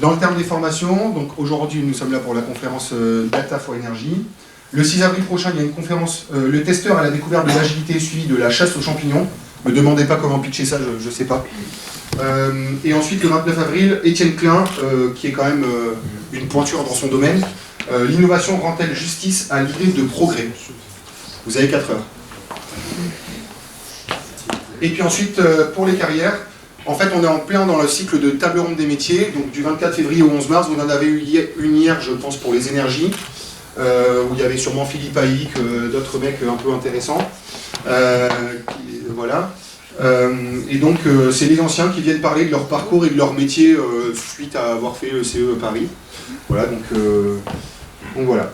Dans le terme des formations, donc aujourd'hui nous sommes là pour la conférence Data for Energy. Le 6 avril prochain, il y a une conférence, le testeur à la découverte de l'agilité suivi de la chasse aux champignons. Ne me demandez pas comment pitcher ça, je ne sais pas. Et ensuite, le 29 avril, Étienne Klein, qui est quand même une pointure dans son domaine. L'innovation rend-elle justice à l'idée de progrès? Vous avez 4 heures. Et puis ensuite, pour les carrières, en fait, on est en plein dans le cycle de table ronde des métiers, donc du 24 février au 11 mars. Vous en avez eu une hier, je pense, pour les énergies, où il y avait sûrement Philippe Haïk, d'autres mecs un peu intéressants. Voilà. Et donc, c'est les anciens qui viennent parler de leur parcours et de leur métier suite à avoir fait le CE Paris. Voilà, donc voilà.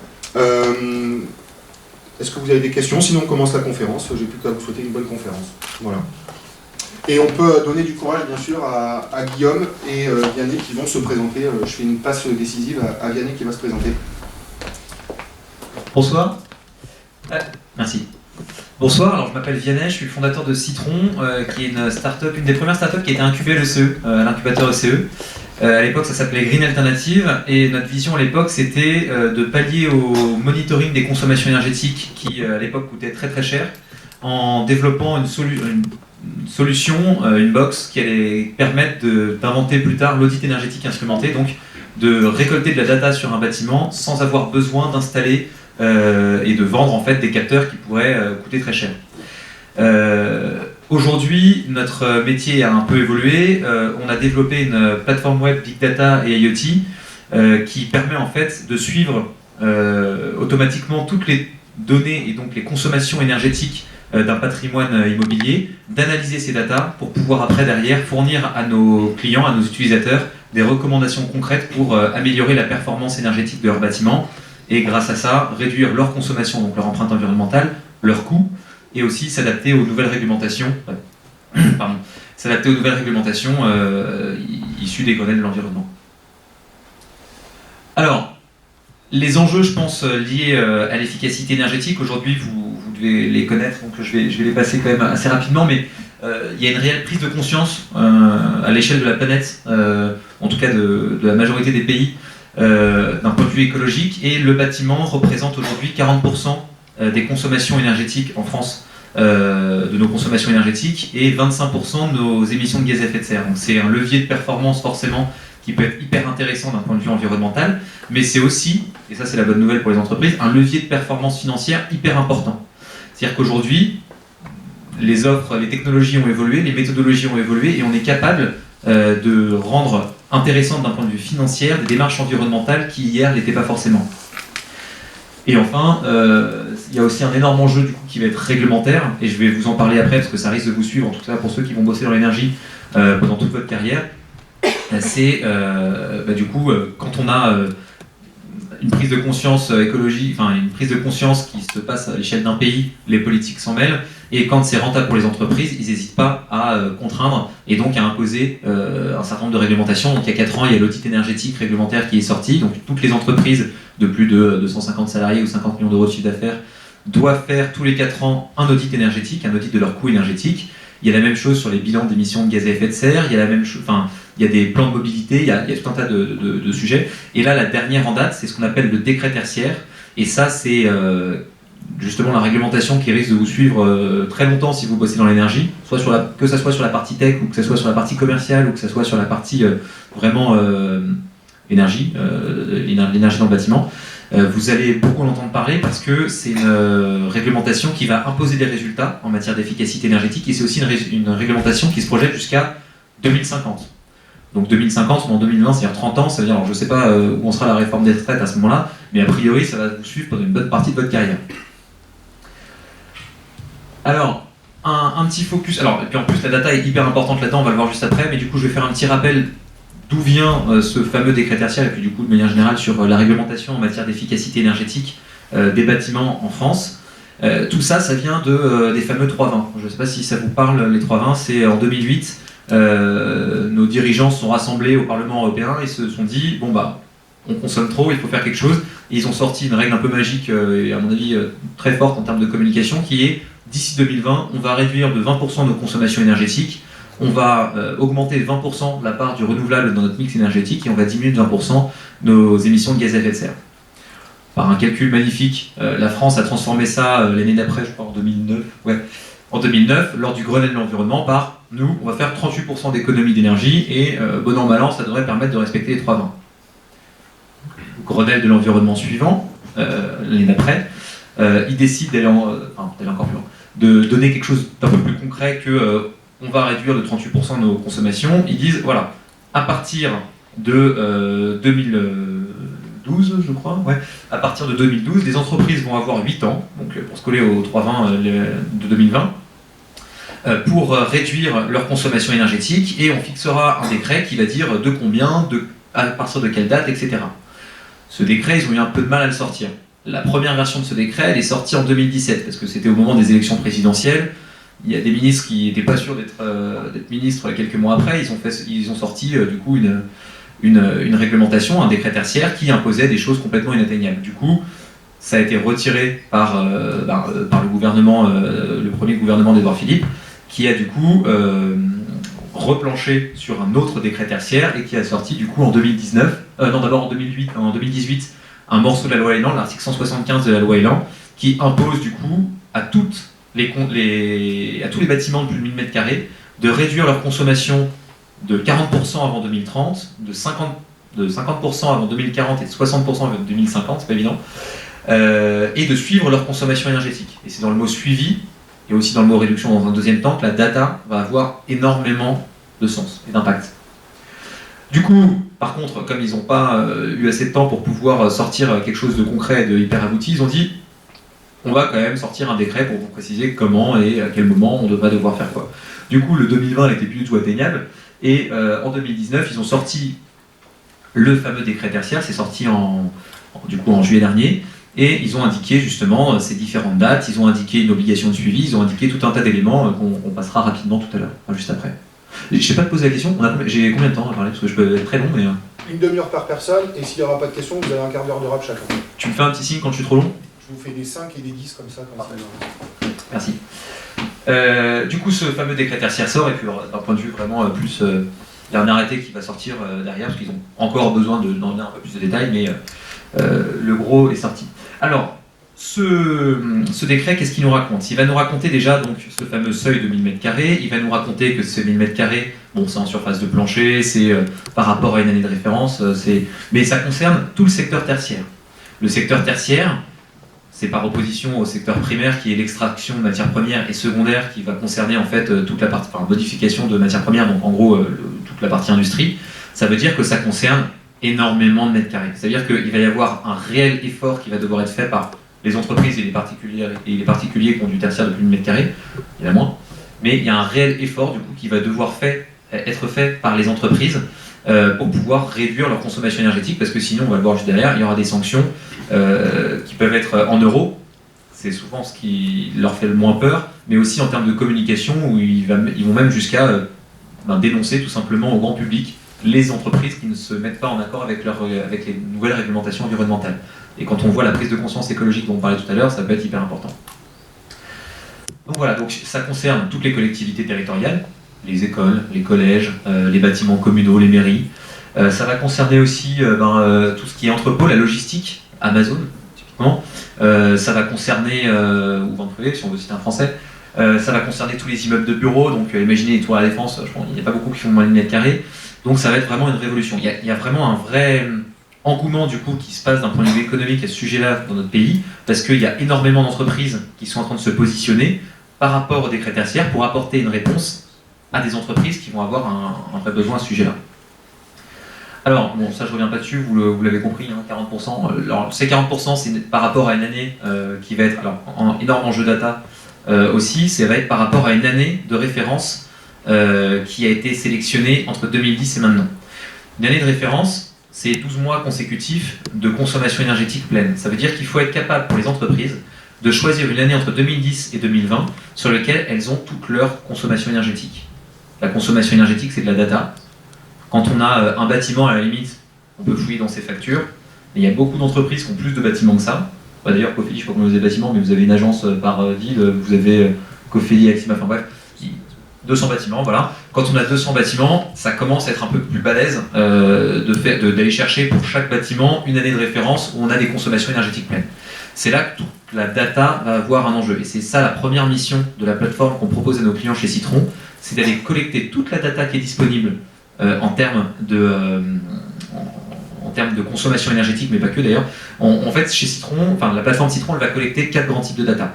Est-ce que vous avez des questions? Sinon, on commence la conférence. J'ai plus qu'à vous souhaiter une bonne conférence. Voilà. Et on peut donner du courage, bien sûr, à Guillaume et Vianney qui vont se présenter. Je fais une passe décisive à Vianney qui va se présenter. Bonsoir. Merci. Bonsoir, alors je m'appelle Vianney, je suis le fondateur de Citron, qui est une start-up, une des premières startups qui a été incubée à l'ECE, à l'incubateur ECE. À l'époque, ça s'appelait Green Alternative, et notre vision à l'époque, c'était de pallier au monitoring des consommations énergétiques qui, à l'époque, coûtaient très très cher, en développant une solution, une box qui allait permettre d'inventer plus tard l'audit énergétique instrumenté, donc de récolter de la data sur un bâtiment sans avoir besoin d'installer et de vendre en fait des capteurs qui pourraient coûter très cher. Aujourd'hui, notre métier a un peu évolué. On a développé une plateforme web Big Data et IoT qui permet en fait de suivre automatiquement toutes les données et donc les consommations énergétiques d'un patrimoine immobilier, d'analyser ces datas pour pouvoir après derrière fournir à nos clients, à nos utilisateurs, des recommandations concrètes pour améliorer la performance énergétique de leur bâtiment et grâce à ça réduire leur consommation, donc leur empreinte environnementale, leurs coûts, et aussi s'adapter aux nouvelles réglementations, issues des Grenelles de l'environnement. Alors, les enjeux, je pense, liés à l'efficacité énergétique, aujourd'hui, vous devez les connaître, donc je vais les passer quand même assez rapidement, mais il y a une réelle prise de conscience à l'échelle de la planète, en tout cas de la majorité des pays, d'un point de vue écologique, et le bâtiment représente aujourd'hui 40% des consommations énergétiques en France, de nos consommations énergétiques, et 25% de nos émissions de gaz à effet de serre. Donc c'est un levier de performance forcément qui peut être hyper intéressant d'un point de vue environnemental, mais c'est aussi, et ça c'est la bonne nouvelle pour les entreprises, un levier de performance financière hyper important. C'est-à-dire qu'aujourd'hui, les offres, les technologies ont évolué, les méthodologies ont évolué, et on est capable de rendre intéressantes d'un point de vue financier des démarches environnementales qui hier n'étaient pas forcément. Et enfin, il y a aussi un énorme enjeu du coup, qui va être réglementaire, et je vais vous en parler après parce que ça risque de vous suivre, en tout cas pour ceux qui vont bosser dans l'énergie pendant toute votre carrière. C'est du coup, quand on a une prise de conscience écologique, enfin une prise de conscience qui se passe à l'échelle d'un pays, les politiques s'en mêlent, et quand c'est rentable pour les entreprises, ils n'hésitent pas à contraindre et donc à imposer un certain nombre de réglementations. Donc il y a 4 ans, il y a l'audit énergétique réglementaire qui est sorti, donc toutes les entreprises de plus de 250 salariés ou 50 millions d'euros de chiffre d'affaires doivent faire tous les 4 ans un audit énergétique, un audit de leur coût énergétique. Il y a la même chose sur les bilans d'émissions de gaz à effet de serre, il y a la même chose, il y a des plans de mobilité, il y a tout un tas de sujets. Et là, la dernière en date, c'est ce qu'on appelle le décret tertiaire. Et ça, c'est justement la réglementation qui risque de vous suivre très longtemps si vous bossez dans l'énergie, que ce soit sur la partie tech, ou que ce soit sur la partie commerciale, ou que ce soit sur la partie vraiment énergie, l'énergie dans le bâtiment. Vous allez beaucoup en entendre parler parce que c'est une réglementation qui va imposer des résultats en matière d'efficacité énergétique, et c'est aussi une réglementation qui se projette jusqu'à 2050. Donc 2050, on est en 2020, c'est-à-dire 30 ans, ça veut dire, alors je ne sais pas où on sera la réforme des retraites à ce moment-là, mais a priori ça va vous suivre pendant une bonne partie de votre carrière. Alors, un petit focus, alors, et puis en plus la data est hyper importante là-dedans, on va le voir juste après, mais du coup je vais faire un petit rappel d'où vient ce fameux décret tertiaire, et puis du coup de manière générale sur la réglementation en matière d'efficacité énergétique des bâtiments en France. Tout ça, ça vient des fameux 3-20. Je ne sais pas si ça vous parle, les 3-20, c'est en 2008, nos dirigeants se sont rassemblés au Parlement européen et se sont dit, bon bah, on consomme trop, il faut faire quelque chose. Et ils ont sorti une règle un peu magique, et à mon avis très forte en termes de communication, qui est, d'ici 2020, on va réduire de 20% nos consommations énergétiques on va augmenter de 20% la part du renouvelable dans notre mix énergétique et on va diminuer de 20% nos émissions de gaz à effet de serre. Par un calcul magnifique, la France a transformé ça l'année d'après, je crois en 2009, en 2009, lors du Grenelle de l'environnement, par nous, on va faire 38% d'économie d'énergie et bon an mal an, ça devrait permettre de respecter les 3,20. Grenelle de l'environnement suivant, l'année d'après, il décide d'aller encore plus loin, de donner quelque chose d'un peu plus concret que on va réduire de 38% nos consommations. Ils disent, voilà, à partir de 2012, je crois, à partir de 2012, les entreprises vont avoir 8 ans, donc pour se coller aux 3,20 de 2020, pour réduire leur consommation énergétique, et on fixera un décret qui va dire de combien, à partir de quelle date, etc. Ce décret, ils ont eu un peu de mal à le sortir. La première version de ce décret, elle est sortie en 2017, parce que c'était au moment des élections présidentielles. Il y a des ministres qui n'étaient pas sûrs d'être ministres quelques mois après. Ils ont sorti du coup une réglementation, un décret tertiaire qui imposait des choses complètement inatteignables. Du coup, ça a été retiré par le gouvernement, le premier gouvernement d'Édouard Philippe, qui a du coup replanché sur un autre décret tertiaire et qui a sorti du coup en 2019, d'abord en 2018, un morceau de la loi Elan, l'article 175 de la loi Elan, qui impose du coup à tous les bâtiments de plus de 1000 m² de réduire leur consommation de 40% avant 2030, de 50% avant 2040 et de 60% avant 2050, c'est pas évident, et de suivre leur consommation énergétique. Et c'est dans le mot suivi, et aussi dans le mot réduction dans un deuxième temps, que la data va avoir énormément de sens et d'impact. Du coup, par contre, comme ils n'ont pas eu assez de temps pour pouvoir sortir quelque chose de concret et de hyper abouti, ils ont dit on va quand même sortir un décret pour vous préciser comment et à quel moment on va devoir faire quoi. Du coup, le 2020 n'était plus du tout atteignable, et en 2019, ils ont sorti le fameux décret tertiaire, c'est sorti en juillet dernier, et ils ont indiqué justement ces différentes dates, ils ont indiqué une obligation de suivi, ils ont indiqué tout un tas d'éléments qu'on passera rapidement tout à l'heure, enfin, juste après. Je ne sais pas te poser la question, j'ai combien de temps à parler, parce que je peux être très long, mais... Une demi-heure par personne, et s'il n'y aura pas de questions, vous avez un quart d'heure de rap chacun. Tu me fais un petit signe quand je suis trop long? Je vous fais des 5 et des 10 comme ça. Merci. Du coup, ce fameux décret tertiaire sort, et puis d'un point de vue vraiment plus... il y a un arrêté qui va sortir derrière, parce qu'ils ont encore besoin d'en donner un peu plus de détails, mais le gros est sorti. Alors, ce décret, qu'est-ce qu'il nous raconte? Il va nous raconter déjà donc, ce fameux seuil de 1000 m², il va nous raconter que ces 1000 m², bon, c'est en surface de plancher, c'est par rapport à une année de référence, mais ça concerne tout le secteur tertiaire. Le secteur tertiaire, c'est par opposition au secteur primaire qui est l'extraction de matières premières, et secondaire qui va concerner en fait toute la partie, modification de matières premières, donc en gros toute la partie industrie. Ça veut dire que ça concerne énormément de mètres carrés. C'est-à-dire qu'il va y avoir un réel effort qui va devoir être fait par les entreprises et les particuliers qui ont du tertiaire de plus de 1000 m², il y en a moins, mais il y a un réel effort du coup qui va devoir être fait par les entreprises pour pouvoir réduire leur consommation énergétique, parce que sinon, on va le voir juste derrière, il y aura des sanctions qui peuvent être en euros, c'est souvent ce qui leur fait le moins peur, mais aussi en termes de communication, où ils vont même jusqu'à dénoncer tout simplement au grand public les entreprises qui ne se mettent pas en accord avec les nouvelles réglementations environnementales. Et quand on voit la prise de conscience écologique dont on parlait tout à l'heure, ça peut être hyper important. Donc voilà, donc ça concerne toutes les collectivités territoriales, les écoles, les collèges, les bâtiments communaux, les mairies. Ça va concerner aussi tout ce qui est entrepôt, la logistique, Amazon, typiquement. Ça va concerner, ou vente privée, si on veut citer un français, ça va concerner tous les immeubles de bureaux, donc imaginez les tours à la Défense, je pense qu'il n'y a pas beaucoup qui font moins de 1000 m², donc ça va être vraiment une révolution. Il y a vraiment un vrai engouement du coup qui se passe d'un point de vue économique à ce sujet-là dans notre pays, parce qu'il y a énormément d'entreprises qui sont en train de se positionner par rapport au décret tertiaire pour apporter une réponse à des entreprises qui vont avoir un vrai besoin à ce sujet-là. Alors, bon, ça je reviens pas dessus, vous l'avez compris, hein, 40%. Alors, ces 40%, c'est par rapport à une année qui va être, alors, un énorme enjeu data aussi, ça va être par rapport à une année de référence qui a été sélectionnée entre 2010 et maintenant. Une année de référence, c'est 12 mois consécutifs de consommation énergétique pleine. Ça veut dire qu'il faut être capable pour les entreprises de choisir une année entre 2010 et 2020 sur laquelle elles ont toute leur consommation énergétique. La consommation énergétique, c'est de la data. Quand on a un bâtiment, à la limite, on peut fouiller dans ses factures. Mais il y a beaucoup d'entreprises qui ont plus de bâtiments que ça. D'ailleurs, Cofeli, je ne sais pas comment vous avez des bâtiments, mais vous avez une agence par ville, vous avez Cofeli, Axima, enfin bref, 200 bâtiments, voilà. Quand on a 200 bâtiments, ça commence à être un peu plus balèze d'aller chercher pour chaque bâtiment une année de référence où on a des consommations énergétiques pleines. C'est là que toute la data va avoir un enjeu. Et c'est ça la première mission de la plateforme qu'on propose à nos clients chez Citron, c'est d'aller collecter toute la data qui est disponible en termes de consommation énergétique, mais pas que d'ailleurs. En fait, chez Citron, enfin la plateforme Citron, elle va collecter 4 grands types de data.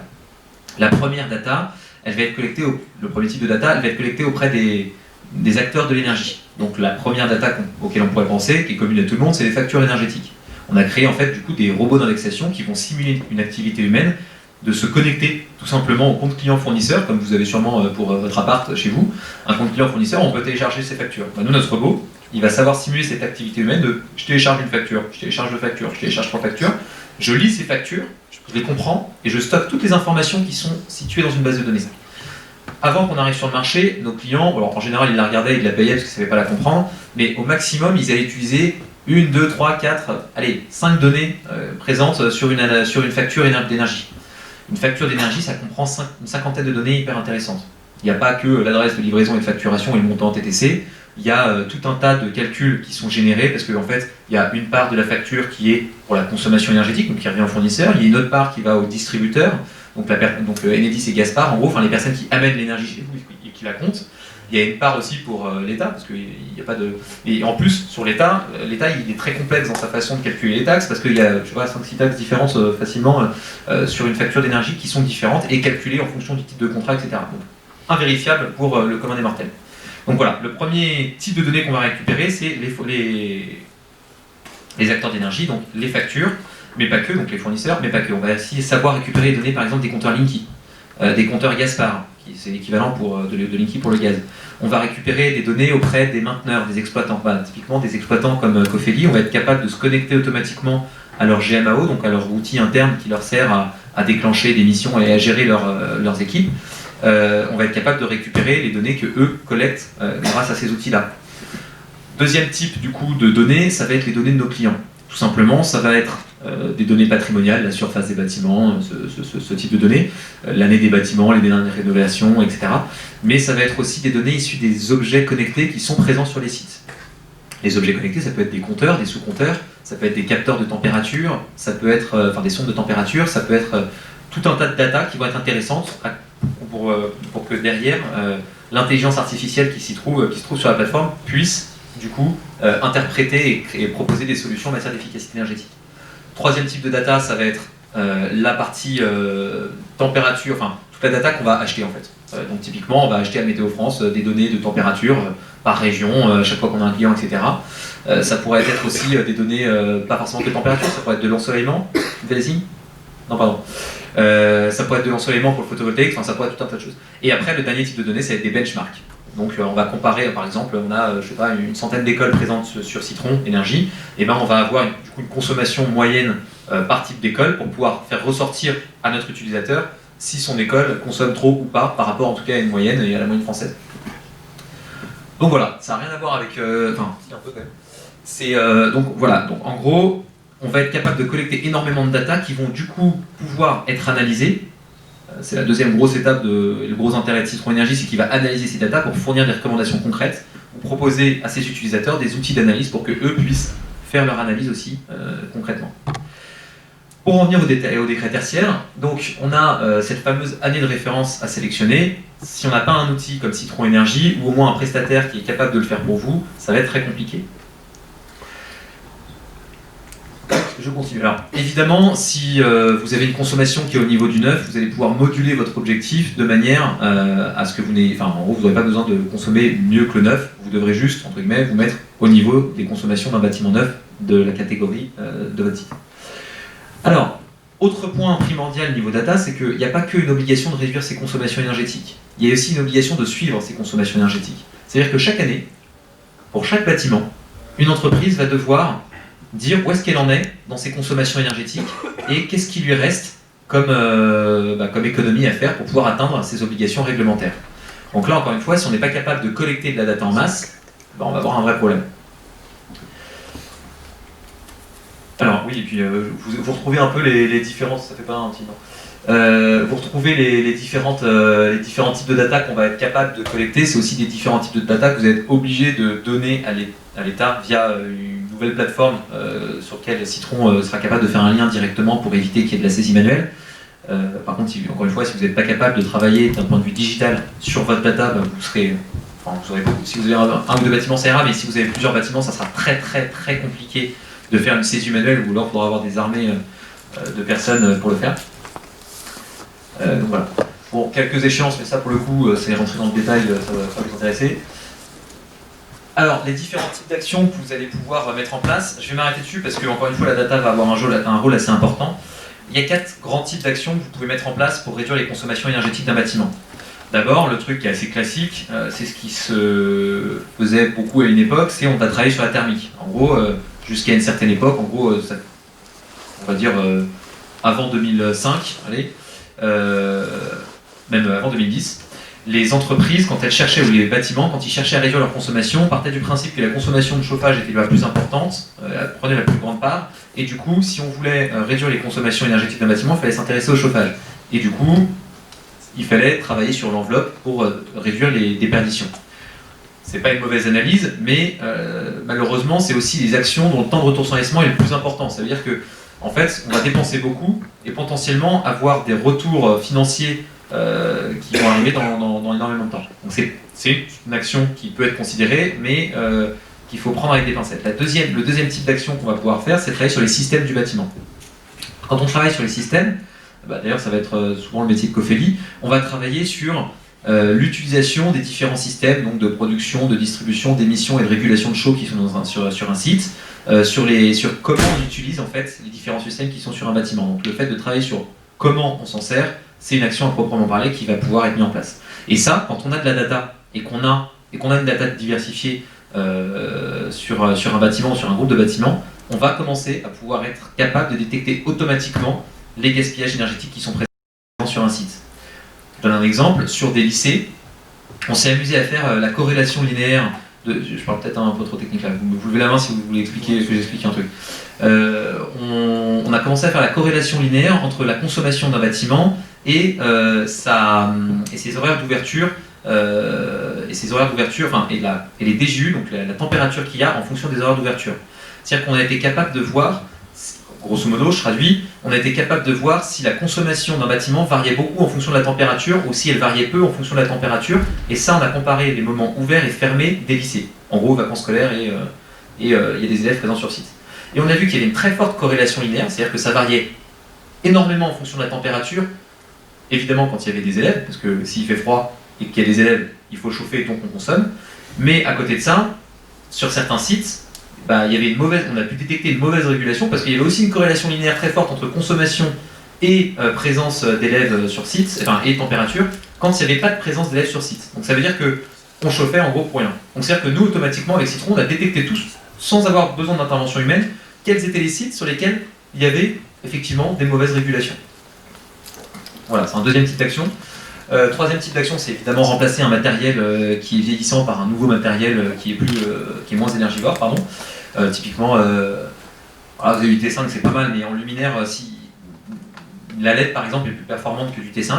La première data, elle va être collectée le premier type de data, elle va être collectée auprès des acteurs de l'énergie. Donc la première data auquel on pourrait penser, qui est commune à tout le monde, c'est les factures énergétiques. On a créé en fait du coup des robots d'indexation qui vont simuler une activité humaine, de se connecter tout simplement au compte client fournisseur, comme vous avez sûrement pour votre appart chez vous, un compte client fournisseur, on peut télécharger ses factures. Nous, notre robot, il va savoir simuler cette activité humaine de je télécharge une facture, je télécharge 2 factures, je télécharge 3 factures, je lis ces factures, je les comprends et je stocke toutes les informations qui sont situées dans une base de données. Avant qu'on arrive sur le marché, nos clients, alors en général ils la regardaient, ils la payaient parce qu'ils ne savaient pas la comprendre, mais au maximum ils allaient utiliser 1, 2, 3, 4, allez, 5 données présentes sur une facture d'énergie. Une facture d'énergie, ça comprend une cinquantaine de données hyper intéressantes. Il n'y a pas que l'adresse de livraison et de facturation et le montant en TTC, il y a tout un tas de calculs qui sont générés parce qu'en fait, il y a une part de la facture qui est pour la consommation énergétique, donc qui revient au fournisseur, il y a une autre part qui va au distributeur, donc Enedis et Gaspard, en gros, les personnes qui amènent l'énergie chez vous et qui la comptent. Il y a une part aussi pour l'État, parce qu'il n'y a pas de... Et en plus, sur l'État, l'État il est très complexe dans sa façon de calculer les taxes, parce qu'il y a 5-6 taxes différentes facilement sur une facture d'énergie qui sont différentes et calculées en fonction du type de contrat, etc. Donc, invérifiable pour le commun des mortels. Donc voilà, le premier type de données qu'on va récupérer, c'est les acteurs d'énergie, donc les factures, mais pas que, donc les fournisseurs, mais pas que. On va aussi savoir récupérer les données, par exemple, des compteurs Linky, des compteurs Gaspard, c'est l'équivalent de Linky pour le gaz. On va récupérer des données auprès des mainteneurs, des exploitants. Typiquement, des exploitants comme Cofeli, on va être capable de se connecter automatiquement à leur GMAO, donc à leur outil interne qui leur sert à déclencher des missions et à gérer leurs équipes. On va être capable de récupérer les données que eux collectent grâce à ces outils-là. Deuxième type du coup de données, ça va être les données de nos clients. Tout simplement, ça va être des données patrimoniales, la surface des bâtiments, ce type de données, l'année des bâtiments, les dernières rénovations, etc. Mais ça va être aussi des données issues des objets connectés qui sont présents sur les sites. Les objets connectés, ça peut être des compteurs, des sous-compteurs, ça peut être des capteurs de température, ça peut être des sondes de température, ça peut être tout un tas de data qui vont être intéressantes pour que derrière l'intelligence artificielle qui se trouve sur la plateforme puisse du coup interpréter et proposer des solutions en matière d'efficacité énergétique. Troisième type de data, ça va être la partie température, toute la data qu'on va acheter en fait. Donc typiquement, on va acheter à Météo France des données de température par région, à chaque fois qu'on a un client, etc. Ça pourrait être aussi des données, pas forcément de température, ça pourrait être de l'ensoleillement, non pardon. Ça pourrait être de l'ensoleillement pour le photovoltaïque, ça pourrait être tout un tas de choses. Et après, le dernier type de données, ça va être des benchmarks. Donc on va comparer, par exemple, on a une centaine d'écoles présentes sur Citron Énergie, et on va avoir une consommation moyenne par type d'école pour pouvoir faire ressortir à notre utilisateur si son école consomme trop ou pas par rapport en tout cas à une moyenne et à la moyenne française. Donc voilà, ça n'a rien à voir avec... si un peu quand même. Donc voilà, donc en gros, on va être capable de collecter énormément de data qui vont du coup pouvoir être analysées. C'est la deuxième grosse étape, le gros intérêt de Citron Énergie, c'est qu'il va analyser ces data pour fournir des recommandations concrètes ou proposer à ses utilisateurs des outils d'analyse pour qu'eux puissent faire leur analyse aussi concrètement. Pour en venir au décret tertiaire, donc on a cette fameuse année de référence à sélectionner. Si on n'a pas un outil comme Citron Énergie ou au moins un prestataire qui est capable de le faire pour vous, ça va être très compliqué. Je continue. Alors, évidemment, si vous avez une consommation qui est au niveau du neuf, vous allez pouvoir moduler votre objectif de manière à ce que vous n'ayez... en gros, vous n'aurez pas besoin de consommer mieux que le neuf. Vous devrez juste, entre guillemets, vous mettre au niveau des consommations d'un bâtiment neuf de la catégorie de votre site. Alors, autre point primordial niveau data, c'est qu'il n'y a pas qu'une obligation de réduire ses consommations énergétiques. Il y a aussi une obligation de suivre ses consommations énergétiques. C'est-à-dire que chaque année, pour chaque bâtiment, une entreprise va devoir dire où est-ce qu'elle en est dans ses consommations énergétiques et qu'est-ce qui lui reste comme économie à faire pour pouvoir atteindre ses obligations réglementaires. Donc là, encore une fois, si on n'est pas capable de collecter de la data en masse, on va avoir un vrai problème. Alors oui, et puis vous retrouvez un peu les différences, ça fait pas un petit temps. Vous retrouvez les différents types de data qu'on va être capable de collecter. C'est aussi des différents types de data que vous êtes obligé de donner à l'État via une nouvelle plateforme sur laquelle Citron sera capable de faire un lien directement pour éviter qu'il y ait de la saisie manuelle. Par contre, encore une fois, si vous n'êtes pas capable de travailler d'un point de vue digital sur votre data, vous serez... Enfin, si vous avez un ou deux bâtiments, ça ira, mais si vous avez plusieurs bâtiments, ça sera très très très compliqué de faire une saisie manuelle, ou alors il faudra avoir des armées de personnes pour le faire. Donc voilà. Bon, quelques échéances, mais ça pour le coup, c'est rentrer dans le détail, ça va vous intéresser. Alors, les différents types d'actions que vous allez pouvoir mettre en place, je vais m'arrêter dessus parce que, encore une fois, la data va avoir un rôle assez important. Il y a 4 grands types d'actions que vous pouvez mettre en place pour réduire les consommations énergétiques d'un bâtiment. D'abord, le truc qui est assez classique, c'est ce qui se faisait beaucoup à une époque, c'est on va travailler sur la thermique. En gros, jusqu'à une certaine époque, en gros, on va dire avant 2005, allez, même avant 2010, les entreprises, quand elles cherchaient, ou les bâtiments, quand ils cherchaient à réduire leur consommation, partaient du principe que la consommation de chauffage était la plus importante, elle prenait la plus grande part, et du coup, si on voulait réduire les consommations énergétiques d'un bâtiment, il fallait s'intéresser au chauffage. Et du coup, il fallait travailler sur l'enveloppe pour réduire les déperditions. C'est pas une mauvaise analyse, mais malheureusement, c'est aussi les actions dont le temps de retour sur investissement est le plus important. Ça veut dire que, en fait, on va dépenser beaucoup et potentiellement avoir des retours financiers qui vont arriver dans énormément de temps. Donc c'est une action qui peut être considérée, mais qu'il faut prendre avec des pincettes. Le deuxième type d'action qu'on va pouvoir faire, c'est travailler sur les systèmes du bâtiment. Quand on travaille sur les systèmes, d'ailleurs ça va être souvent le métier de Cofeli, on va travailler sur l'utilisation des différents systèmes, donc de production, de distribution, d'émissions et de régulation de chaud qui sont sur un site, sur comment on utilise en fait les différents systèmes qui sont sur un bâtiment. Donc le fait de travailler sur comment on s'en sert, c'est une action à proprement parler qui va pouvoir être mise en place. Et ça, quand on a de la data et qu'on a une data diversifiée sur un bâtiment ou sur un groupe de bâtiments, on va commencer à pouvoir être capable de détecter automatiquement les gaspillages énergétiques qui sont présents sur un site. Je donne un exemple, sur des lycées, on s'est amusé à faire la corrélation linéaire je parle peut-être un peu trop technique là, vous levez la main si vous voulez expliquer, que j'explique un truc. On a commencé à faire la corrélation linéaire entre la consommation d'un bâtiment et ses horaires d'ouverture, et les DGU, donc la température qu'il y a en fonction des horaires d'ouverture. C'est-à-dire qu'on a été capable de voir, grosso modo, je traduis, on a été capable de voir si la consommation d'un bâtiment variait beaucoup en fonction de la température ou si elle variait peu en fonction de la température. Et ça, on a comparé les moments ouverts et fermés des lycées. En gros, vacances scolaires et il y a des élèves présents sur site. Et on a vu qu'il y avait une très forte corrélation linéaire, c'est-à-dire que ça variait énormément en fonction de la température. Évidemment, quand il y avait des élèves, parce que s'il fait froid et qu'il y a des élèves, il faut chauffer, donc on consomme. Mais à côté de ça, sur certains sites, on a pu détecter une mauvaise régulation parce qu'il y avait aussi une corrélation linéaire très forte entre consommation et présence d'élèves sur site, et température, quand il n'y avait pas de présence d'élèves sur site. Donc ça veut dire qu'on chauffait en gros pour rien. Donc c'est-à-dire que nous, automatiquement, avec Citron, on a détecté tous, sans avoir besoin d'intervention humaine, quels étaient les sites sur lesquels il y avait effectivement des mauvaises régulations. Voilà, c'est un deuxième type d'action. Troisième type d'action, c'est évidemment remplacer un matériel qui est vieillissant par un nouveau matériel qui est moins énergivore, pardon. Typiquement, vous avez du T5, c'est pas mal, mais en luminaire, si la LED par exemple est plus performante que du T5,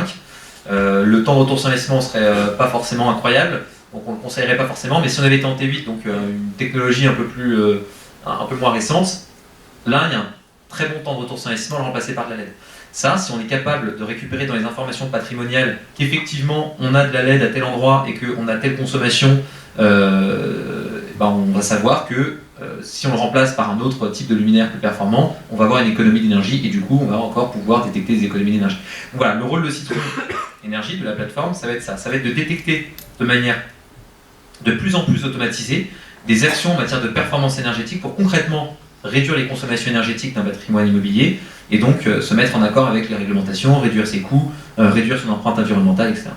le temps de retour sur investissement serait pas forcément incroyable, donc on ne le conseillerait pas forcément, mais si on avait été en T8, donc une technologie un peu moins récente, là il y a un très bon temps de retour sur investissement à le remplacer par de la LED. Ça, si on est capable de récupérer dans les informations patrimoniales qu'effectivement on a de la LED à tel endroit et qu'on a telle consommation, on va savoir que si on le remplace par un autre type de luminaire plus performant, on va avoir une économie d'énergie et du coup on va encore pouvoir détecter des économies d'énergie. Donc voilà, le rôle de Citron Énergie, de la plateforme, ça va être ça. Ça va être de détecter de manière de plus en plus automatisée des actions en matière de performance énergétique pour concrètement réduire les consommations énergétiques d'un patrimoine immobilier et donc se mettre en accord avec les réglementations, réduire ses coûts, réduire son empreinte environnementale, etc.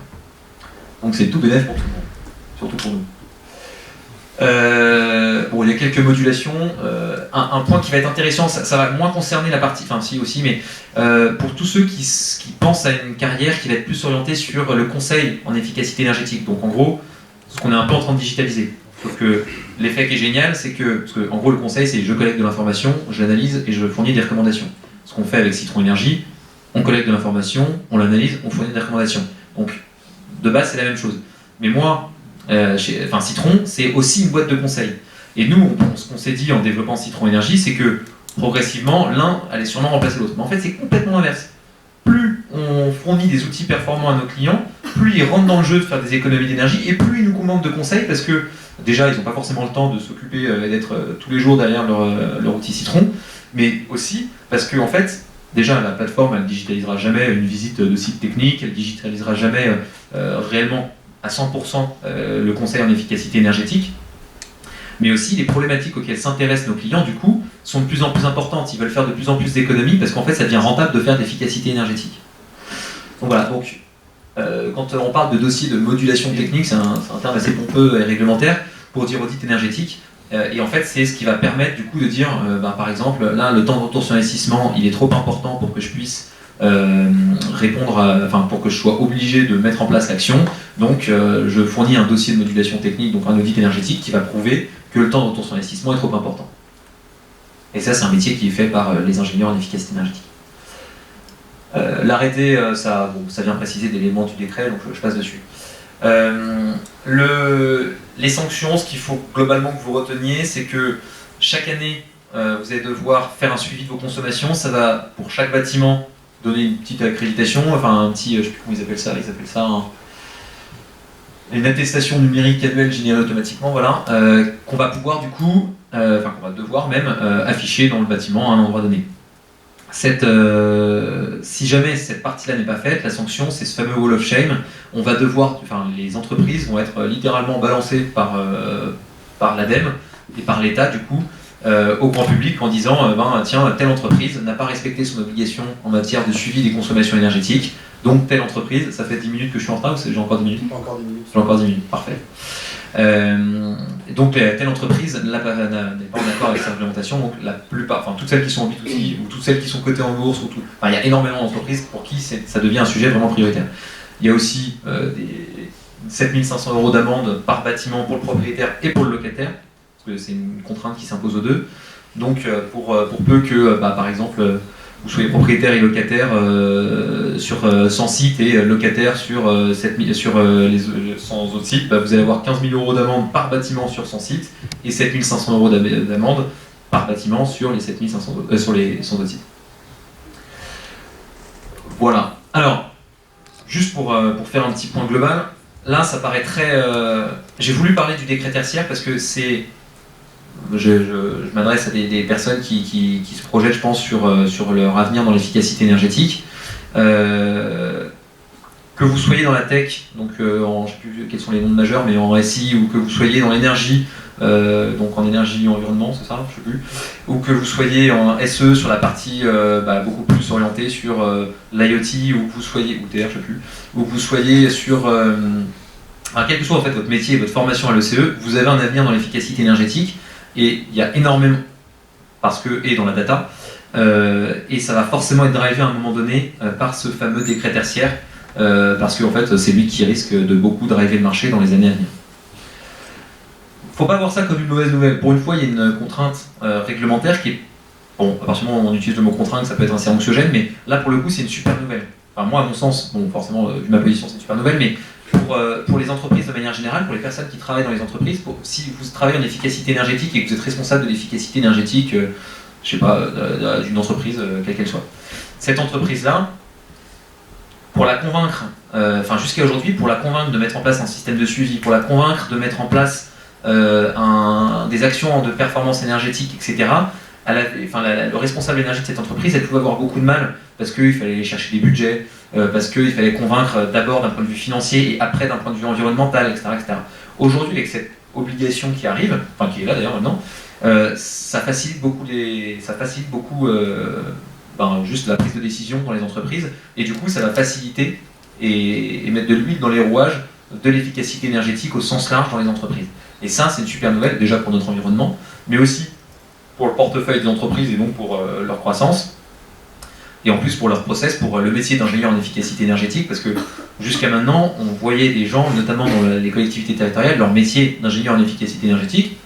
Donc c'est tout bénéfice pour tout le monde, surtout pour nous. Il y a quelques modulations. Un point qui va être intéressant, ça va moins concerner la partie, enfin si aussi, mais pour tous ceux qui pensent à une carrière qui va être plus orientée sur le conseil en efficacité énergétique. Donc en gros, ce qu'on est un peu en train de digitaliser. Sauf que l'effet qui est génial, c'est parce que en gros le conseil c'est je collecte de l'information, je l'analyse et je fournis des recommandations. Ce qu'on fait avec Citron Énergie, on collecte de l'information, on l'analyse, on fournit des recommandations. Donc, de base, c'est la même chose. Mais moi, Citron, c'est aussi une boîte de conseil. Et nous, ce qu'on s'est dit en développant Citron Énergie, c'est que progressivement, l'un allait sûrement remplacer l'autre. Mais en fait, c'est complètement l'inverse. Plus on fournit des outils performants à nos clients, plus ils rentrent dans le jeu de faire des économies d'énergie, et plus ils nous commandent de conseils, parce que déjà, ils n'ont pas forcément le temps de s'occuper et d'être tous les jours derrière leur outil Citron, mais aussi parce que, en fait, déjà, la plateforme, elle ne digitalisera jamais une visite de site technique, elle ne digitalisera jamais réellement à 100% le conseil en efficacité énergétique, mais aussi les problématiques auxquelles s'intéressent nos clients, du coup, sont de plus en plus importantes. Ils veulent faire de plus en plus d'économies parce qu'en fait, ça devient rentable de faire d'efficacité énergétique. Donc voilà, quand on parle de dossier de modulation technique, c'est un terme assez pompeux et réglementaire pour dire audit énergétique. Et en fait, c'est ce qui va permettre du coup de dire, par exemple, là, le temps de retour sur investissement, il est trop important pour que je puisse pour que je sois obligé de mettre en place l'action. Donc, je fournis un dossier de modulation technique, donc un audit énergétique qui va prouver que le temps de retour sur investissement est trop important. Et ça, c'est un métier qui est fait par les ingénieurs en efficacité énergétique. L'arrêté, ça vient préciser d'éléments du décret, donc je passe dessus. Les sanctions, ce qu'il faut globalement que vous reteniez, c'est que chaque année, vous allez devoir faire un suivi de vos consommations. Ça va, pour chaque bâtiment, donner une petite accréditation, enfin un petit, je ne sais plus comment ils appellent ça une attestation numérique annuelle générée automatiquement, voilà, qu'on va pouvoir du coup, qu'on va devoir même afficher dans le bâtiment à un endroit donné. Si jamais cette partie-là n'est pas faite, la sanction, c'est ce fameux wall of shame. On va devoir, les entreprises vont être littéralement balancées par l'ADEME et par l'État du coup au grand public en disant tiens, telle entreprise n'a pas respecté son obligation en matière de suivi des consommations énergétiques. Donc telle entreprise, ça fait 10 minutes que je suis en retard ou j'ai encore 10 minutes ? Encore 10 minutes. J'ai encore 10 minutes, parfait. Donc telle entreprise n'est pas en accord avec sa réglementation, donc la plupart, toutes celles qui sont en B2C ou toutes celles qui sont cotées en bourse, il y a énormément d'entreprises pour qui ça devient un sujet vraiment prioritaire. Il y a aussi des 7 500 € d'amende par bâtiment pour le propriétaire et pour le locataire, parce que c'est une contrainte qui s'impose aux deux. Donc pour peu que, par exemple, vous soyez propriétaire et locataire sur 100 sites et locataire sur les 100 autres sites, vous allez avoir 15 000 € d'amende par bâtiment sur 100 sites et 7 500 € d'amende par bâtiment sur les 100 autres sites. Voilà. Alors, juste pour faire un petit point global, là ça paraît très... J'ai voulu parler du décret tertiaire parce que c'est... Je m'adresse à des personnes qui se projettent, je pense, sur leur avenir dans l'efficacité énergétique. Que vous soyez dans la tech, donc je ne sais plus quels sont les noms majeurs, mais en SI, ou que vous soyez dans l'énergie, donc en énergie environnement, c'est ça, je sais plus, ou que vous soyez en SE sur la partie beaucoup plus orientée sur l'IoT, ou que vous soyez, ou TR, je sais plus, ou que vous soyez sur... quel que soit en fait votre métier et votre formation à l'ECE, vous avez un avenir dans l'efficacité énergétique. Et il y a énormément, et dans la data, et ça va forcément être drivé à un moment donné par ce fameux décret tertiaire, parce qu'en fait c'est lui qui risque de beaucoup driver le marché dans les années à venir. Faut pas voir ça comme une mauvaise nouvelle. Pour une fois, il y a une contrainte réglementaire qui est, bon, à partir du moment où on utilise le mot contrainte, ça peut être assez anxiogène, mais là pour le coup c'est une super nouvelle. Enfin moi à mon sens, bon forcément vu ma position c'est une super nouvelle, mais pour les entreprises de manière générale, pour les personnes qui travaillent dans les entreprises, si vous travaillez en efficacité énergétique et que vous êtes responsable de l'efficacité énergétique, je sais pas, d'une entreprise, quelle qu'elle soit, cette entreprise-là, pour la convaincre, jusqu'à aujourd'hui, pour la convaincre de mettre en place un système de suivi, pour la convaincre de mettre en place des actions de performance énergétique, etc., le responsable énergie de cette entreprise, elle pouvait avoir beaucoup de mal parce qu'il fallait aller chercher des budgets, parce qu'il fallait convaincre d'abord d'un point de vue financier et après d'un point de vue environnemental, etc. Aujourd'hui, avec cette obligation qui arrive, qui est là d'ailleurs maintenant, ça facilite beaucoup juste la prise de décision dans les entreprises, et du coup ça va faciliter et mettre de l'huile dans les rouages de l'efficacité énergétique au sens large dans les entreprises. Et ça, c'est une super nouvelle, déjà pour notre environnement, mais aussi pour le portefeuille des entreprises et donc pour leur croissance, et en plus pour leur process, pour le métier d'ingénieur en efficacité énergétique, parce que jusqu'à maintenant, on voyait des gens, notamment dans les collectivités territoriales, leur métier d'ingénieur en efficacité énergétique,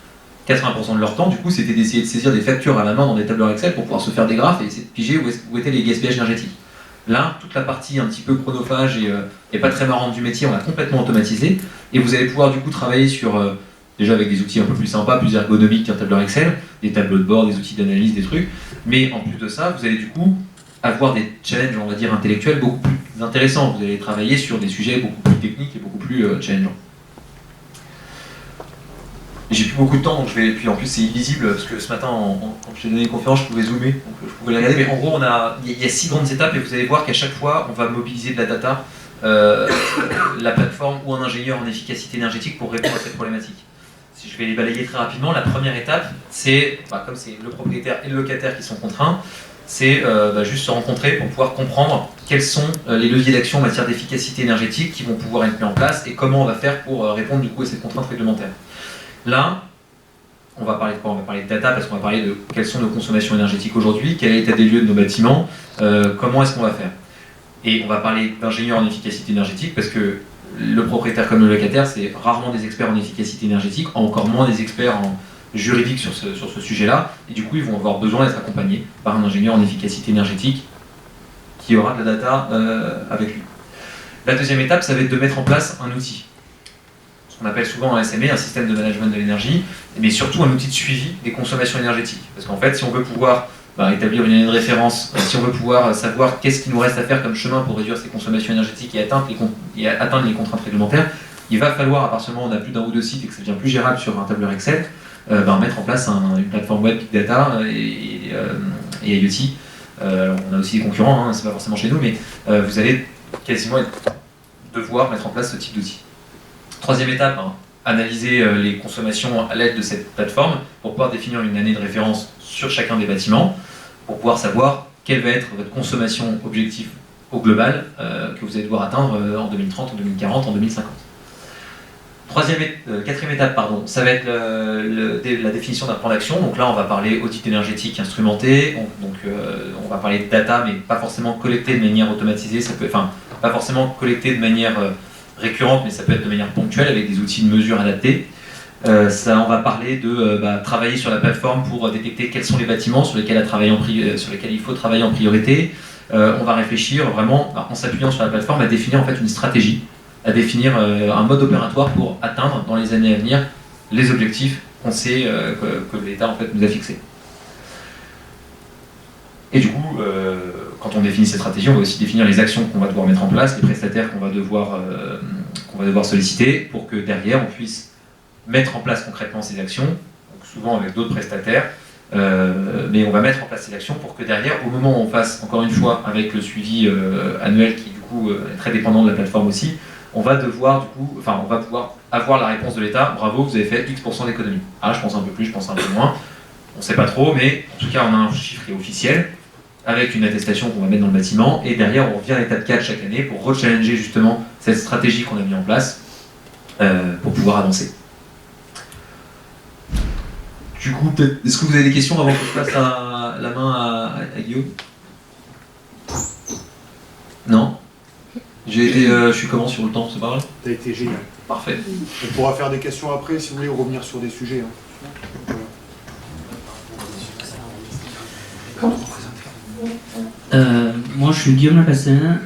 80% de leur temps, du coup, c'était d'essayer de saisir des factures à la main dans des tableurs Excel pour pouvoir se faire des graphes et essayer de piger où étaient les gaspillages énergétiques. Là, toute la partie un petit peu chronophage et pas très marrante du métier, on l'a complètement automatisé. Et vous allez pouvoir du coup travailler sur, déjà avec des outils un peu plus sympas, plus ergonomiques qu'un tableur Excel, des tableaux de bord, des outils d'analyse, des trucs. Mais en plus de ça, vous allez du coup avoir des challenges, on va dire, intellectuels beaucoup plus intéressants. Vous allez travailler sur des sujets beaucoup plus techniques et beaucoup plus challengeants. J'ai plus beaucoup de temps, donc je vais. Puis en plus, c'est illisible parce que ce matin, quand j'ai donné une conférence, je pouvais zoomer, donc je pouvais la regarder. Mais en gros, il y a 6 grandes étapes et vous allez voir qu'à chaque fois, on va mobiliser de la data, la plateforme ou un ingénieur en efficacité énergétique pour répondre à cette problématique. Si je vais les balayer très rapidement, la première étape, c'est, comme c'est le propriétaire et le locataire qui sont contraints, c'est juste se rencontrer pour pouvoir comprendre quels sont les leviers d'action en matière d'efficacité énergétique qui vont pouvoir être mis en place et comment on va faire pour répondre du coup à cette contrainte réglementaire. Là, on va parler de quoi? On va parler de data parce qu'on va parler de quelles sont nos consommations énergétiques aujourd'hui, quel est l'état des lieux de nos bâtiments, comment est-ce qu'on va faire. Et on va parler d'ingénieurs en efficacité énergétique parce que le propriétaire comme le locataire, c'est rarement des experts en efficacité énergétique, encore moins des experts en juridique sur ce sujet-là. Et du coup, ils vont avoir besoin d'être accompagnés par un ingénieur en efficacité énergétique qui aura de la data avec lui. La deuxième étape, ça va être de mettre en place un outil. On appelle souvent un SME, un système de management de l'énergie, mais surtout un outil de suivi des consommations énergétiques. Parce qu'en fait, si on veut pouvoir établir une année de référence, si on veut pouvoir savoir qu'est-ce qu'il nous reste à faire comme chemin pour réduire ces consommations énergétiques et atteindre les contraintes réglementaires, il va falloir, à partir du moment où on a plus d'un ou deux sites et que ça devient plus gérable sur un tableur Excel, mettre en place une plateforme web Big Data et IoT. On a aussi des concurrents, hein, c'est pas forcément chez nous, mais vous allez quasiment devoir mettre en place ce type d'outil. Troisième étape, analyser les consommations à l'aide de cette plateforme pour pouvoir définir une année de référence sur chacun des bâtiments, pour pouvoir savoir quelle va être votre consommation objectif au global que vous allez devoir atteindre en 2030, en 2040, en 2050. Quatrième étape, ça va être la définition d'un plan d'action. Donc là, on va parler audit énergétique instrumenté, on va parler de data, mais pas forcément collectée de manière automatisée, pas forcément collectée de manière récurrente, mais ça peut être de manière ponctuelle avec des outils de mesure adaptés. On va parler de travailler sur la plateforme pour détecter quels sont les bâtiments sur lesquels il faut travailler en priorité. On va réfléchir vraiment, en s'appuyant sur la plateforme, à définir en fait une stratégie, à définir un mode opératoire pour atteindre dans les années à venir les objectifs qu'on sait que l'État en fait nous a fixés. Et du coup, quand on définit cette stratégie, on va aussi définir les actions qu'on va devoir mettre en place, les prestataires qu'on va devoir solliciter pour que derrière on puisse mettre en place concrètement ces actions, donc souvent avec d'autres prestataires, mais on va mettre en place ces actions pour que derrière, au moment où on fasse, encore une fois, avec le suivi annuel qui du coup est très dépendant de la plateforme aussi, on va pouvoir avoir la réponse de l'État, bravo, vous avez fait X% d'économie. Ah, je pense un peu plus, je pense un peu moins, on ne sait pas trop, mais en tout cas on a un chiffre qui est officiel, avec une attestation qu'on va mettre dans le bâtiment, et derrière on revient à l'étape 4 chaque année pour rechallenger justement cette stratégie qu'on a mis en place pour pouvoir avancer. Du coup, est-ce que vous avez des questions avant que je passe la main à Guillaume? Non? Je suis comment sur le temps, c'est pas vrai? T'as été génial. Parfait. On pourra faire des questions après si vous voulez, ou revenir sur des sujets. Moi je suis Guillaume Lacassin,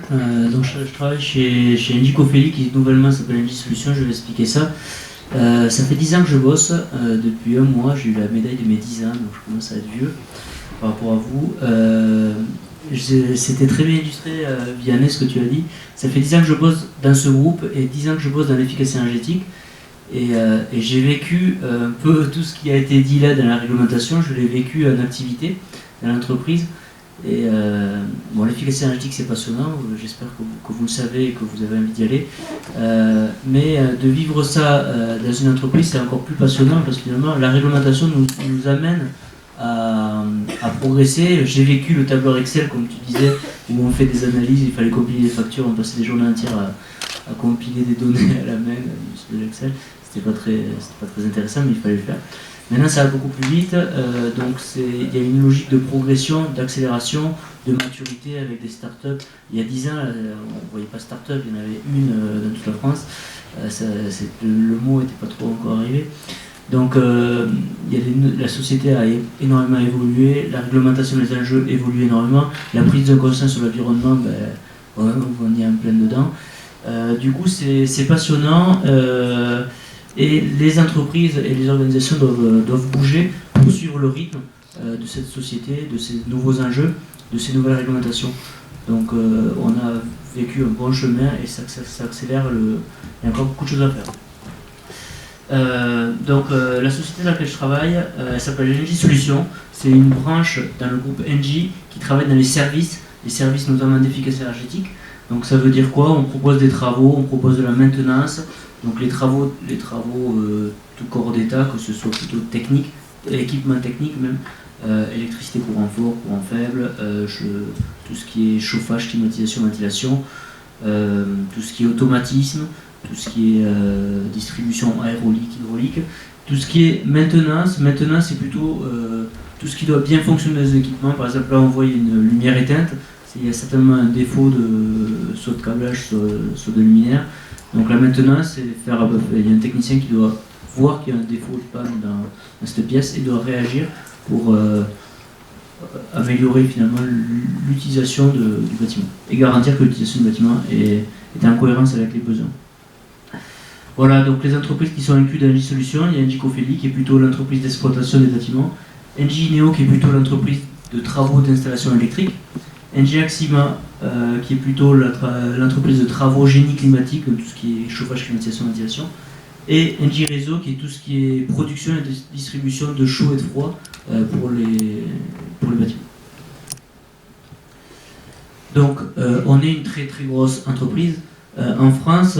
donc je travaille chez Engie Cofeli qui nouvellement s'appelle Engie Solutions, je vais expliquer ça. Ça fait 10 ans que je bosse, depuis un mois j'ai eu la médaille de mes 10 ans, donc je commence à être vieux par rapport à vous. C'était très bien illustré, Vianney, ce que tu as dit. Ça fait 10 ans que je bosse dans ce groupe et 10 ans que je bosse dans l'efficacité énergétique. Et j'ai vécu un peu tout ce qui a été dit là dans la réglementation, je l'ai vécu en activité dans l'entreprise. Et l'efficacité énergétique c'est passionnant, j'espère que vous le savez et que vous avez envie d'y aller. Mais de vivre ça dans une entreprise c'est encore plus passionnant parce que finalement la réglementation nous amène à progresser. J'ai vécu le tableur Excel comme tu disais, où on fait des analyses, il fallait compiler des factures, on passait des journées entières à compiler des données à la main sur l'Excel. C'était pas très intéressant mais il fallait le faire. Maintenant ça va beaucoup plus vite, donc il y a une logique de progression, d'accélération, de maturité avec des startups. Il y a 10 ans, on ne voyait pas start-up, il y en avait une dans toute la France, le mot n'était pas trop encore arrivé. Donc la société a énormément évolué, la réglementation des enjeux évolue énormément, la prise de conscience sur l'environnement, on y est en plein dedans. Du coup, c'est passionnant et les entreprises et les organisations doivent bouger pour suivre le rythme de cette société, de ces nouveaux enjeux, de ces nouvelles réglementations. Donc on a vécu un bon chemin et ça accélère, il y a encore beaucoup de choses à faire. La société dans laquelle je travaille, elle s'appelle Engie Solutions. C'est une branche dans le groupe Engie qui travaille dans les services notamment d'efficacité énergétique. Donc ça veut dire quoi? On propose des travaux, on propose de la maintenance. Donc les travaux tout corps d'état, que ce soit plutôt technique, équipement technique même, électricité courant fort, courant faible, tout ce qui est chauffage, climatisation, ventilation, tout ce qui est automatisme, tout ce qui est distribution aérolique, hydraulique, tout ce qui est maintenance. Maintenance, c'est plutôt tout ce qui doit bien fonctionner dans les équipements. Par exemple, là on voit une lumière éteinte, il y a certainement un défaut soit de câblage, soit de luminaire. Donc la maintenance, c'est faire il y a un technicien qui doit voir qu'il y a un défaut de panne dans cette pièce et doit réagir pour améliorer finalement l'utilisation du bâtiment et garantir que l'utilisation du bâtiment est en cohérence avec les besoins. Voilà, donc les entreprises qui sont incluses dans Engie Solutions, il y a Engie Cofeli qui est plutôt l'entreprise d'exploitation des bâtiments, Engie Neo qui est plutôt l'entreprise de travaux d'installation électrique, Engie Axima qui est plutôt l'entreprise de travaux génie climatique, donc tout ce qui est chauffage, climatisation, ventilation, et Engie Réseau qui est tout ce qui est production et distribution de chaud et de froid pour les bâtiments. Donc on est une très très grosse entreprise. En France,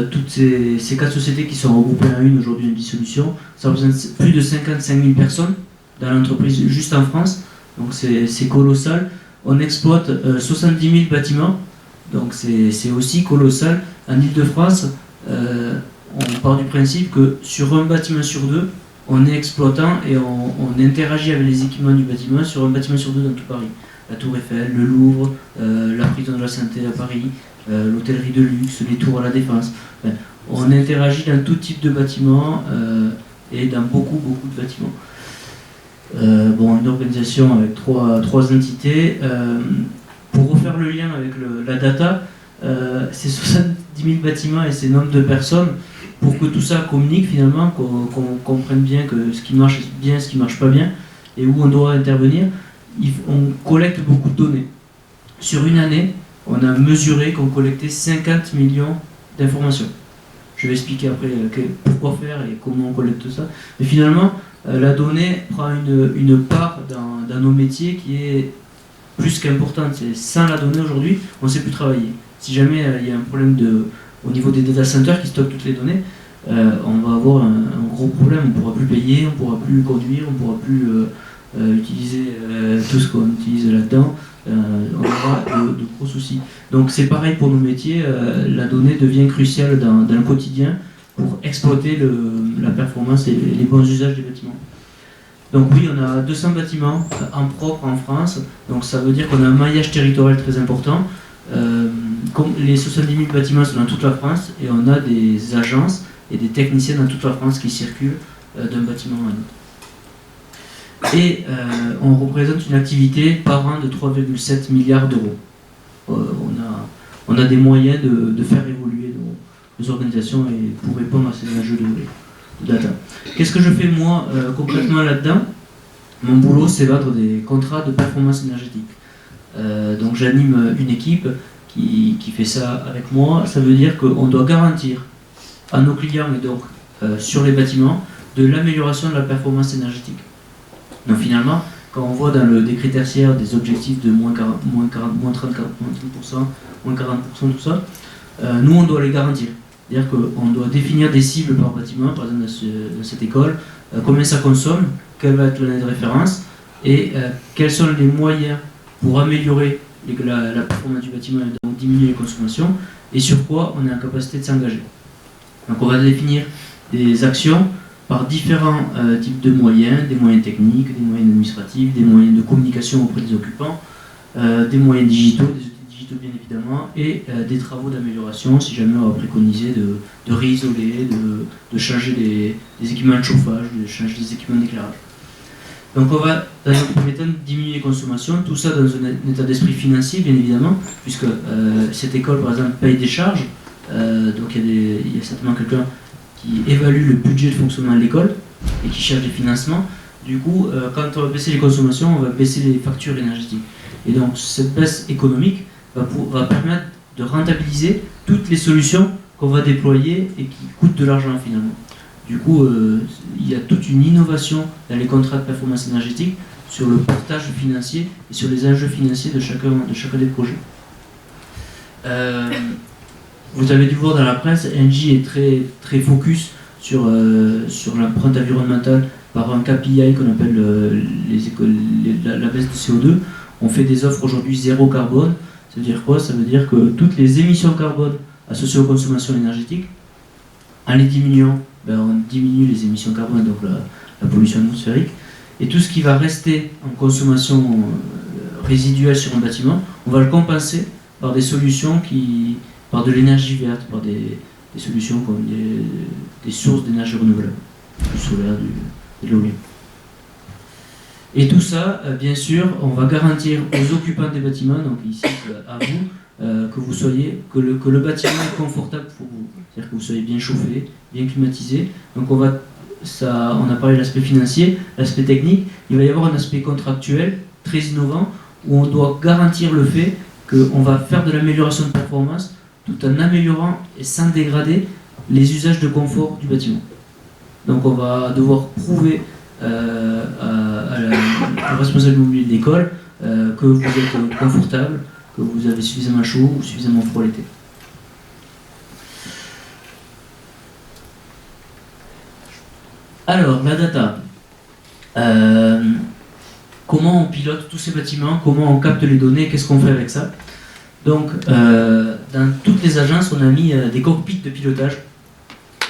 toutes ces 4 sociétés qui sont regroupées en une aujourd'hui en dissolution, ça représente plus de 55 000 personnes dans l'entreprise juste en France, donc c'est colossal. On exploite 70 000 bâtiments, donc c'est aussi colossal. En Ile-de-France, on part du principe que sur un bâtiment sur 2, on est exploitant et on interagit avec les équipements du bâtiment sur un bâtiment sur 2 dans tout Paris. La Tour Eiffel, le Louvre, la prison de la Santé à Paris, l'hôtellerie de luxe, les tours à la Défense. Enfin, on interagit dans tout type de bâtiments et dans beaucoup de bâtiments. Une organisation avec trois entités. Pour refaire le lien avec la data, ces 70 000 bâtiments et ces nombres de personnes, pour que tout ça communique finalement, qu'on comprenne bien que ce qui marche bien, ce qui marche pas bien, et où on doit intervenir, on collecte beaucoup de données. Sur une année, on a mesuré qu'on collectait 50 millions d'informations. Je vais expliquer après pourquoi faire et comment on collecte ça. Mais finalement, la donnée prend une part dans nos métiers qui est plus qu'importante. Sans la donnée aujourd'hui, on ne sait plus travailler. Si jamais il y a un problème au niveau des data centers qui stockent toutes les données, on va avoir un gros problème. On ne pourra plus payer, on ne pourra plus conduire, on ne pourra plus utiliser tout ce qu'on utilise là-dedans. On aura de gros soucis. Donc c'est pareil pour nos métiers, la donnée devient cruciale dans le quotidien pour exploiter la performance et les bons usages des bâtiments. Donc oui, on a 200 bâtiments en propre en France, donc ça veut dire qu'on a un maillage territorial très important. Comme les 70 000 bâtiments sont dans toute la France et on a des agences et des techniciens dans toute la France qui circulent d'un bâtiment à un autre. Et on représente une activité par an de 3,7 milliards d'euros. On a des moyens de faire évoluer nos organisations et pour répondre à ces enjeux de data. Qu'est-ce que je fais moi concrètement là-dedans? Mon boulot, c'est vendre des contrats de performance énergétique. Donc j'anime une équipe qui fait ça avec moi. Ça veut dire qu'on doit garantir à nos clients et donc sur les bâtiments de l'amélioration de la performance énergétique. Donc finalement, quand on voit dans le décret tertiaire des objectifs de moins 30%, moins 40%, tout ça, nous on doit les garantir. C'est-à-dire qu'on doit définir des cibles par bâtiment, par exemple dans cette école, combien ça consomme, quelle va être l'année de référence, et quels sont les moyens pour améliorer la performance du bâtiment et donc diminuer les consommations, et sur quoi on est en capacité de s'engager. Donc on va définir des actions par différents types de moyens, des moyens techniques, des moyens administratifs, des moyens de communication auprès des occupants, des moyens digitaux, des outils digitaux bien évidemment, et des travaux d'amélioration si jamais on va préconiser de réisoler, de changer des équipements de chauffage, de changer des équipements d'éclairage. Donc on va dans un premier temps diminuer les consommations, tout ça dans un état d'esprit financier bien évidemment, puisque cette école par exemple paye des charges, donc il y a certainement quelqu'un qui évalue le budget de fonctionnement de l'école et qui cherche des financements. Du coup, quand on va baisser les consommations, on va baisser les factures énergétiques. Et donc cette baisse économique va permettre de rentabiliser toutes les solutions qu'on va déployer et qui coûtent de l'argent finalement. Du coup, il y a toute une innovation dans les contrats de performance énergétique sur le portage financier et sur les enjeux financiers de chacun des projets. Vous avez dû voir dans la presse, Engie est très focus sur l'empreinte environnementale par un KPI qu'on appelle la baisse de CO2. On fait des offres aujourd'hui zéro carbone. Ça veut dire quoi? Ça veut dire que toutes les émissions carbone associées aux consommations énergétiques, en les diminuant, on diminue les émissions carbone, donc la pollution atmosphérique. Et tout ce qui va rester en consommation résiduelle sur un bâtiment, on va le compenser par des solutions par de l'énergie verte, par des solutions comme des sources d'énergie renouvelable, du solaire, de l'éolien. Et tout ça, bien sûr, on va garantir aux occupants des bâtiments, donc ici à vous, que le bâtiment est confortable pour vous. C'est-à-dire que vous soyez bien chauffé, bien climatisé. Donc on a parlé de l'aspect financier, l'aspect technique. Il va y avoir un aspect contractuel très innovant où on doit garantir le fait qu'on va faire de l'amélioration de performance tout en améliorant et sans dégrader les usages de confort du bâtiment. Donc on va devoir prouver au responsable immobilier de l'école que vous êtes confortable, que vous avez suffisamment chaud ou suffisamment froid l'été. Alors, la data. Comment on pilote tous ces bâtiments, comment on capte les données, qu'est-ce qu'on fait avec ça? Donc, dans toutes les agences, on a mis des cockpits de pilotage.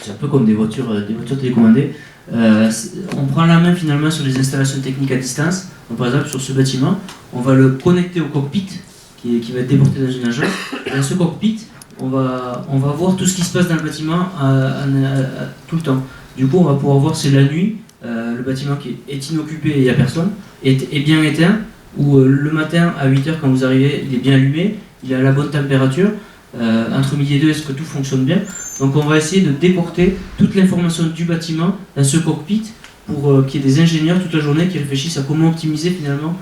C'est un peu comme des voitures télécommandées. On prend la main finalement sur les installations techniques à distance. Donc, par exemple, sur ce bâtiment, on va le connecter au cockpit qui va être déporté dans une agence. Dans ce cockpit, on va voir tout ce qui se passe dans le bâtiment tout le temps. Du coup, on va pouvoir voir si la nuit, le bâtiment qui est inoccupé et il n'y a personne, est bien éteint, ou le matin à 8h quand vous arrivez, il est bien allumé, il est à la bonne température, entre midi et 2, est-ce que tout fonctionne bien? Donc on va essayer de déporter toute l'information du bâtiment dans ce cockpit pour qu'il y ait des ingénieurs toute la journée qui réfléchissent à comment optimiser finalement,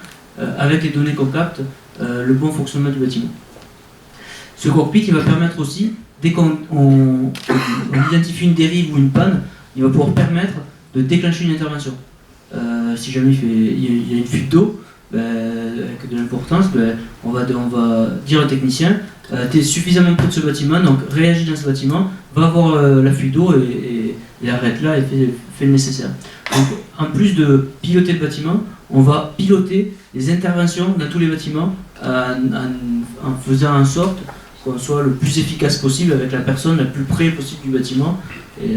avec les données qu'on capte, le bon fonctionnement du bâtiment. Ce cockpit il va permettre aussi, dès qu'on identifie une dérive ou une panne, il va pouvoir permettre de déclencher une intervention. Si jamais il y a une fuite d'eau, avec de l'importance, on va dire au technicien, tu es suffisamment près de ce bâtiment, donc réagis dans ce bâtiment, va voir la fuite d'eau et arrête là et fait le nécessaire. Donc en plus de piloter le bâtiment, on va piloter les interventions dans tous les bâtiments en faisant en sorte qu'on soit le plus efficace possible avec la personne la plus près possible du bâtiment et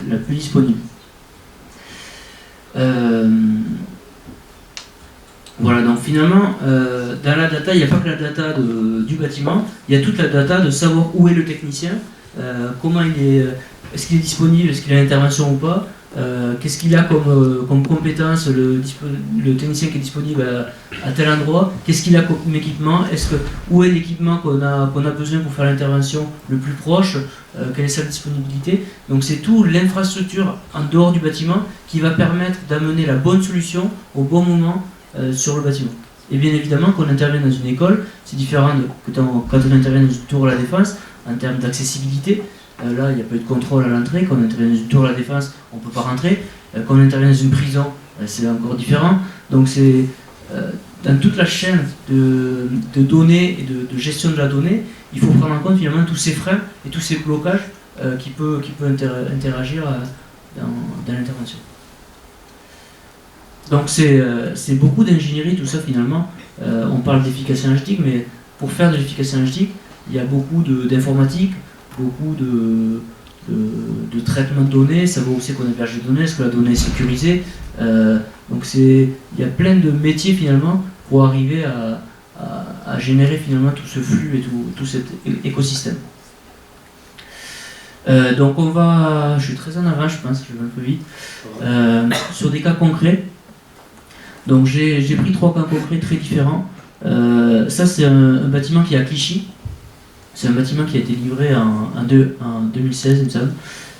la plus disponible. Voilà, donc finalement, dans la data, il n'y a pas que la data du bâtiment, il y a toute la data de savoir où est le technicien, comment est-ce qu'il est disponible, est-ce qu'il a l'intervention ou pas, qu'est-ce qu'il a comme compétence, le technicien qui est disponible à tel endroit, qu'est-ce qu'il a comme équipement, où est l'équipement qu'on a besoin pour faire l'intervention le plus proche, quelle est sa disponibilité. Donc c'est tout l'infrastructure en dehors du bâtiment qui va permettre d'amener la bonne solution au bon moment sur le bâtiment. Et bien évidemment, quand on intervient dans une école, c'est différent quand on intervient dans une tour à la Défense en termes d'accessibilité. Là, il n'y a pas eu de contrôle à l'entrée. Quand on intervient dans une tour à la Défense, on ne peut pas rentrer. Quand on intervient dans une prison, c'est encore différent. Donc c'est dans toute la chaîne de données et de gestion de la donnée, il faut prendre en compte finalement tous ces freins et tous ces blocages qui peuvent interagir dans l'intervention. Donc c'est beaucoup d'ingénierie tout ça finalement. On parle d'efficacité énergétique, mais pour faire de l'efficacité énergétique, il y a beaucoup d'informatique, beaucoup de traitement de données, savoir où c'est qu'on héberge les données, est-ce que la donnée est sécurisée. Donc il y a plein de métiers finalement pour arriver à à générer finalement tout ce flux et tout cet écosystème. Donc je suis très en avant, je pense, je vais un peu vite, sur des cas concrets. Donc j'ai pris 3 cas concrets très différents. Ça c'est un bâtiment qui est à Clichy. C'est un bâtiment qui a été livré en 2016, il me semble.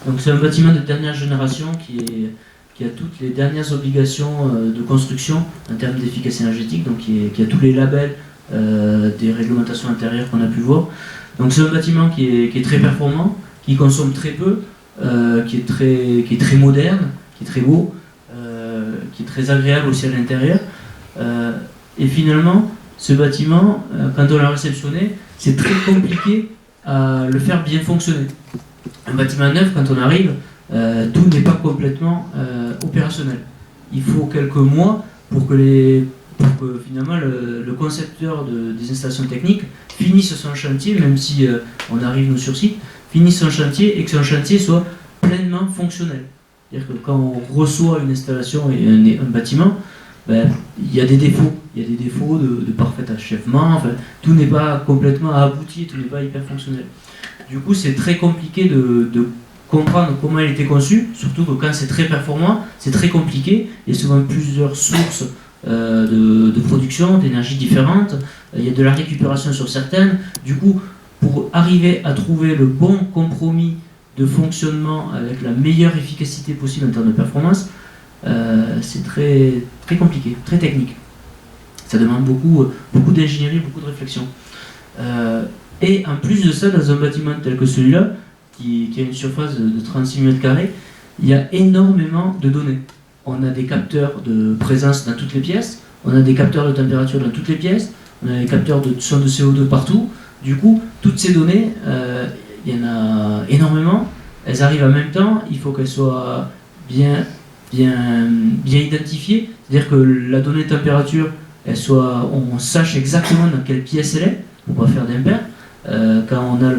Donc c'est un bâtiment de dernière génération qui a toutes les dernières obligations de construction en termes d'efficacité énergétique, donc qui a tous les labels des réglementations intérieures qu'on a pu voir. Donc c'est un bâtiment qui est très performant, qui consomme très peu, qui est très moderne, qui est très beau, qui est très agréable aussi à l'intérieur. Et finalement, ce bâtiment, quand on l'a réceptionné, c'est très compliqué à le faire bien fonctionner. Un bâtiment neuf, quand on arrive, tout n'est pas complètement opérationnel. Il faut quelques mois pour que finalement le concepteur des installations techniques finisse son chantier, même si on arrive nous sur site, finisse son chantier et que son chantier soit pleinement fonctionnel. C'est-à-dire que quand on reçoit une installation et un bâtiment, il y a des défauts. Il y a des défauts de parfait achèvement, enfin, tout n'est pas complètement abouti, tout n'est pas hyper fonctionnel. Du coup, c'est très compliqué de comprendre comment il était conçu, surtout que quand c'est très performant, c'est très compliqué. Il y a souvent plusieurs sources de production, d'énergie différentes. Il y a de la récupération sur certaines. Du coup, pour arriver à trouver le bon compromis de fonctionnement avec la meilleure efficacité possible en termes de performance, c'est très, très compliqué, très technique. Ça demande beaucoup d'ingénierie, beaucoup de réflexion. Et en plus de ça, dans un bâtiment tel que celui-là, qui a une surface de 36 m², il y a énormément de données. On a des capteurs de présence dans toutes les pièces, on a des capteurs de température dans toutes les pièces, on a des capteurs de son de CO2 partout. Du coup, toutes ces données, il y en a énormément, elles arrivent en même temps, il faut qu'elles soient bien identifiées, c'est-à-dire que la donnée de température, on sache exactement dans quelle pièce elle est, pour ne pas faire d'impair. Quand on a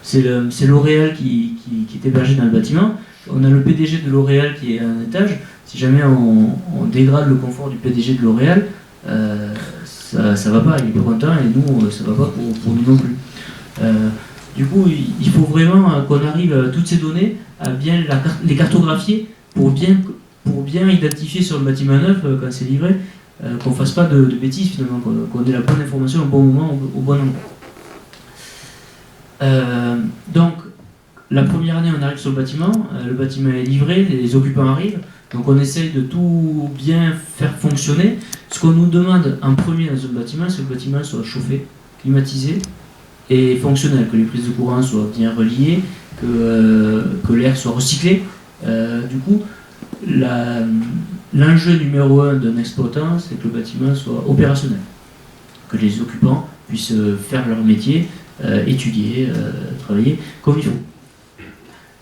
c'est L'Oréal qui est hébergé dans le bâtiment, on a le PDG de L'Oréal qui est à un étage. Si jamais on dégrade le confort du PDG de L'Oréal, ça va pas, il est pas content et nous ça va pas pour nous non plus. Du coup, il faut vraiment qu'on arrive toutes ces données à bien les cartographier pour bien identifier sur le bâtiment neuf quand c'est livré, qu'on fasse pas de bêtises finalement, qu'on ait la bonne information au bon moment, au bon endroit. Donc la première année on arrive sur le bâtiment est livré, les occupants arrivent, donc on essaye de tout bien faire fonctionner. Ce qu'on nous demande en premier dans un bâtiment, c'est que le bâtiment soit chauffé, climatisé et fonctionnel, que les prises de courant soient bien reliées, que l'air soit recyclé. Du coup, l'enjeu numéro 1 d'un exploitant, c'est que le bâtiment soit opérationnel, que les occupants puissent faire leur métier, étudier, travailler comme il faut.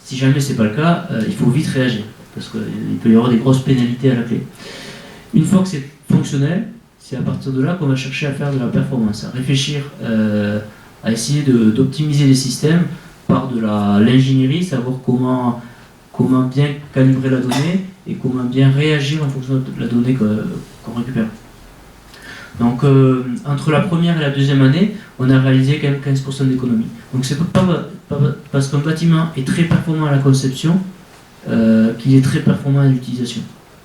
Si jamais c'est pas le cas, il faut vite réagir, parce qu'il peut y avoir des grosses pénalités à la clé. Une fois que c'est fonctionnel, c'est à partir de là qu'on va chercher à faire de la performance, à réfléchir, à essayer d'optimiser les systèmes par de l'ingénierie, savoir comment bien calibrer la donnée et comment bien réagir en fonction de la donnée qu'on récupère. Donc entre la première et la deuxième année, on a réalisé quand même 15% d'économie. Donc c'est pas parce qu'un bâtiment est très performant à la conception qu'il est très performant à l'utilisation.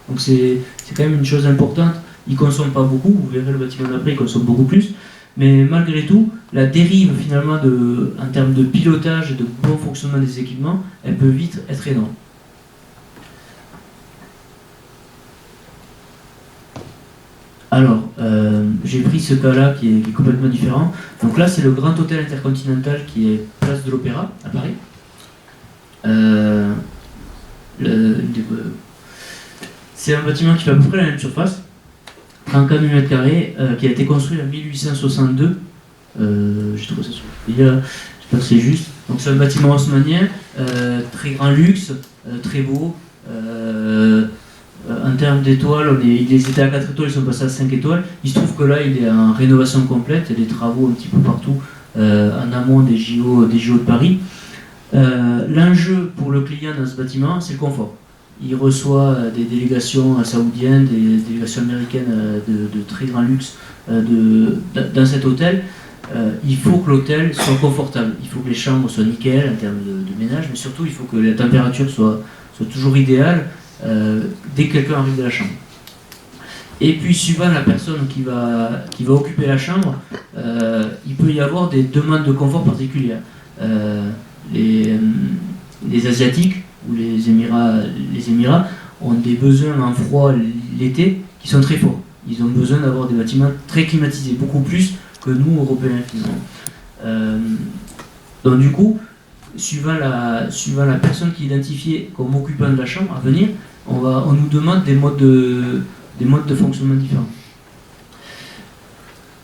Donc c'est quand même une chose importante. Il ne consomme pas beaucoup, vous verrez le bâtiment d'après, il consomme beaucoup plus. Mais malgré tout, la dérive finalement en termes de pilotage et de bon fonctionnement des équipements, elle peut vite être énorme. Alors, j'ai pris ce cas-là qui est complètement différent. Donc là, c'est le Grand Hôtel Intercontinental qui est place de l'Opéra, à Paris. C'est un bâtiment qui fait à peu près la même surface, 34 000 m², qui a été construit en 1862. J'ai trouvé ça sur Wikipédia, j'espère que c'est juste. Donc c'est un bâtiment haussmannien, très grand luxe, très beau. En termes d'étoiles, ils étaient à 4 étoiles, ils sont passés à 5 étoiles. Il se trouve que là, il est en rénovation complète, il y a des travaux un petit peu partout en amont des JO de Paris. L'enjeu pour le client dans ce bâtiment, c'est le confort. il reçoit des délégations saoudiennes, des délégations américaines de très grand luxe dans cet hôtel. Il faut que l'hôtel soit confortable, il faut que les chambres soient nickel en termes de ménage, mais surtout il faut que la température soit toujours idéale dès que quelqu'un arrive de la chambre. Et puis suivant la personne qui va occuper la chambre, il peut y avoir des demandes de confort particulières. Les Asiatiques ou les Émirats ont des besoins en froid l'été qui sont très forts. Ils ont besoin d'avoir des bâtiments très climatisés, beaucoup plus que nous, Européens, finalement. Donc du coup, suivant la personne qui est identifiée comme occupant de la chambre à venir, on nous demande des modes de fonctionnement différents.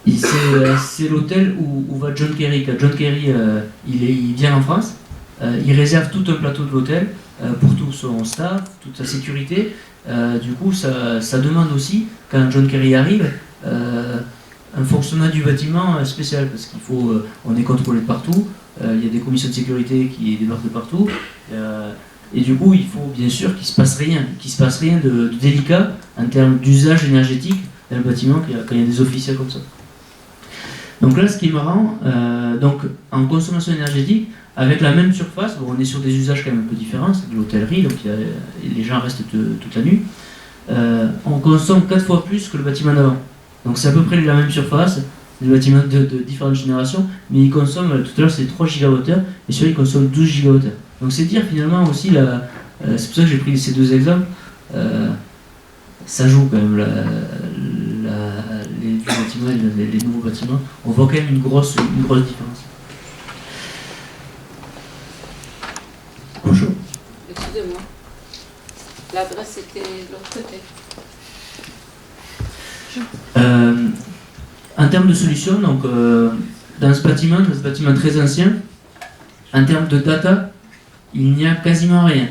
C'est l'hôtel où va John Kerry. Quand John Kerry il vient en France, il réserve tout un plateau de l'hôtel pour tout son staff, toute sa sécurité. Du coup, ça demande aussi, quand John Kerry arrive, un fonctionnement du bâtiment spécial, parce on est contrôlé de partout, il y a des commissions de sécurité qui débarquent de partout, et du coup, il faut bien sûr qu'il se passe rien de délicat en termes d'usage énergétique dans le bâtiment quand il y a des officiels comme ça. Donc là, ce qui est marrant, donc en consommation énergétique, avec la même surface, bon, on est sur des usages quand même un peu différents, c'est de l'hôtellerie, donc les gens restent toute la nuit, on consomme 4 fois plus que le bâtiment d'avant. Donc c'est à peu près la même surface, des bâtiments de différentes générations, mais ils consomment, tout à l'heure c'est 3 GWh, et celui-là il consomme 12 GWh. Donc c'est dire finalement aussi, c'est pour ça que j'ai pris ces deux exemples, ça joue quand même, les vieux bâtiments et les nouveaux bâtiments, on voit quand même une grosse différence. Bonjour. Excusez-moi. L'adresse était de l'autre côté. En termes de solutions, donc, dans ce bâtiment très ancien, en termes de data, il n'y a quasiment rien.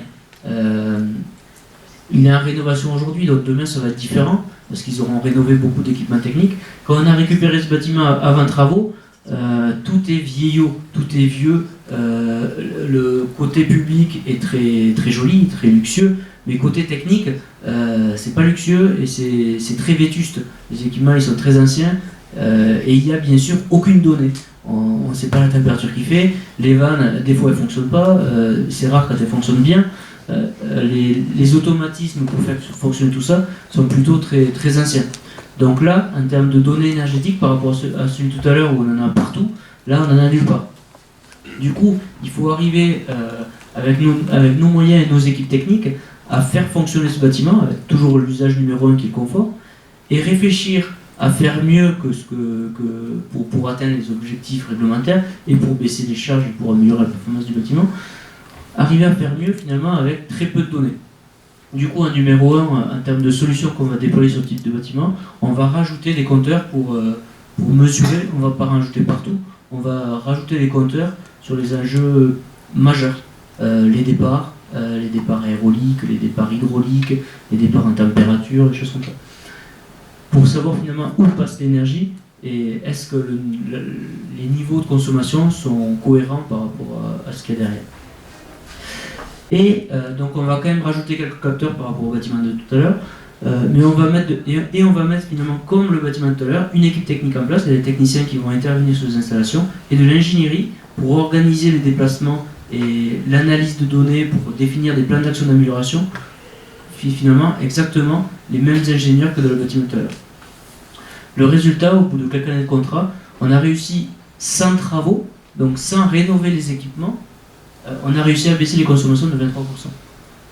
Il est en rénovation aujourd'hui, donc demain ça va être différent, parce qu'ils auront rénové beaucoup d'équipements techniques. Quand on a récupéré ce bâtiment avant travaux, tout est vieillot, tout est vieux. Le côté public est très, très joli, très luxueux, mais côté technique, c'est pas luxueux et c'est très vétuste. Les équipements ils sont très anciens et il n'y a bien sûr aucune donnée. On ne sait pas la température qu'il fait, les vannes, des fois elles ne fonctionnent pas, c'est rare quand elles fonctionnent bien. Les automatismes pour faire fonctionner tout ça sont plutôt très, très anciens. Donc là, en termes de données énergétiques, par rapport à celui tout à l'heure où on en a partout, là on en a nulle part. Du coup, il faut arriver avec nos moyens et nos équipes techniques à faire fonctionner ce bâtiment, avec toujours l'usage numéro 1 qui est le confort, et réfléchir à faire mieux pour atteindre les objectifs réglementaires et pour baisser les charges et pour améliorer la performance du bâtiment, arriver à faire mieux finalement avec très peu de données. Du coup, en numéro 1, en termes de solutions qu'on va déployer sur ce type de bâtiment, on va rajouter des compteurs pour mesurer, on ne va pas rajouter partout, on va rajouter des compteurs sur les enjeux majeurs, les départs aéroliques, les départs hydrauliques, les départs en température, des choses comme ça. Pour savoir finalement où passe l'énergie et est-ce que les niveaux de consommation sont cohérents par rapport à ce qu'il y a derrière. Et donc on va quand même rajouter quelques capteurs par rapport au bâtiment de tout à l'heure, mais on va mettre finalement, comme le bâtiment de tout à l'heure, une équipe technique en place, il y a des techniciens qui vont intervenir sur les installations, et de l'ingénierie pour organiser les déplacements et l'analyse de données pour définir des plans d'action d'amélioration, finalement exactement les mêmes ingénieurs que dans le bâtiment de tout à l'heure. Le résultat, au bout de quelques années de contrat, on a réussi sans travaux, donc sans rénover les équipements, on a réussi à baisser les consommations de 23%.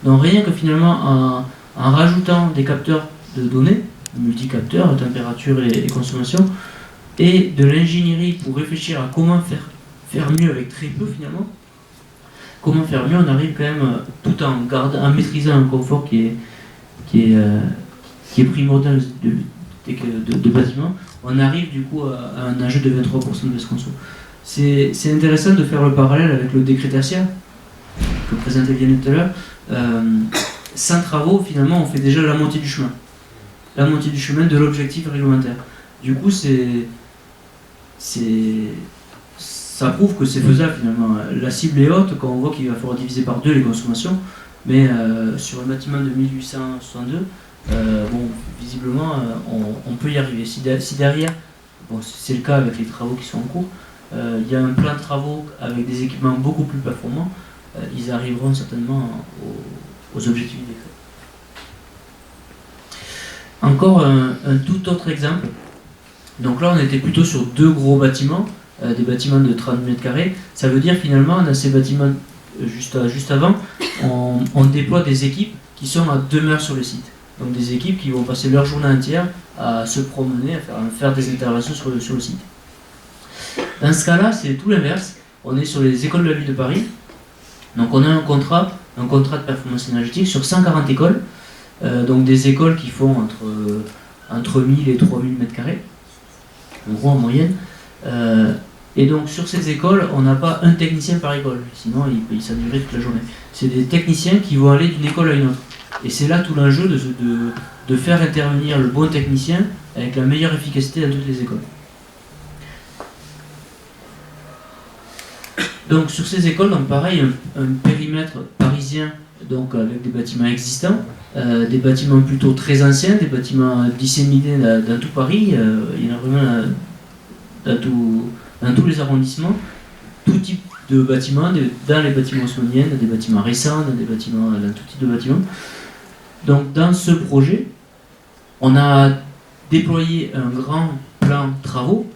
Donc rien que finalement en rajoutant des capteurs de données, multicapteurs, température et consommation, et de l'ingénierie pour réfléchir à comment faire mieux avec très peu finalement, comment faire mieux, on arrive quand même tout en maîtrisant un confort qui est primordial de bâtiment, on arrive du coup à un enjeu de 23% de baisse conso. C'est intéressant de faire le parallèle avec le décret tertiaire que présentait Vianney tout à l'heure. Sans travaux, finalement, on fait déjà la moitié du chemin. La moitié du chemin de l'objectif réglementaire. Du coup, ça prouve que c'est faisable finalement. La cible est haute, quand on voit qu'il va falloir diviser par 2 les consommations, mais sur un bâtiment de 1862, bon, visiblement, on peut y arriver. Si derrière, bon, c'est le cas avec les travaux qui sont en cours, il y a un plan de travaux avec des équipements beaucoup plus performants, ils arriveront certainement aux objectifs décrits. Encore un tout autre exemple. Donc là, on était plutôt sur 2 gros bâtiments, des bâtiments de 30 mètres carrés. Ça veut dire finalement, dans ces bâtiments, juste avant, on déploie des équipes qui sont à demeure sur le site. Donc des équipes qui vont passer leur journée entière à se promener, à faire des interventions sur le site. Dans ce cas-là, c'est tout l'inverse. On est sur les écoles de la ville de Paris. Donc on a un contrat de performance énergétique sur 140 écoles. Donc des écoles qui font entre 1000 et 3000 mètres carrés, en gros en moyenne. Et donc sur ces écoles, on n'a pas un technicien par école, sinon il s'ennuierait toute la journée. C'est des techniciens qui vont aller d'une école à une autre. Et c'est là tout l'enjeu de faire intervenir le bon technicien avec la meilleure efficacité dans toutes les écoles. Donc sur ces écoles, donc pareil, un périmètre parisien, donc avec des bâtiments existants, des bâtiments plutôt très anciens, des bâtiments disséminés dans tout Paris, il y en a vraiment dans tous les arrondissements, tout type de bâtiments, dans les bâtiments haussmanniens, des bâtiments récents, dans tout type de bâtiments. Donc dans ce projet, on a déployé un grand plan de travaux,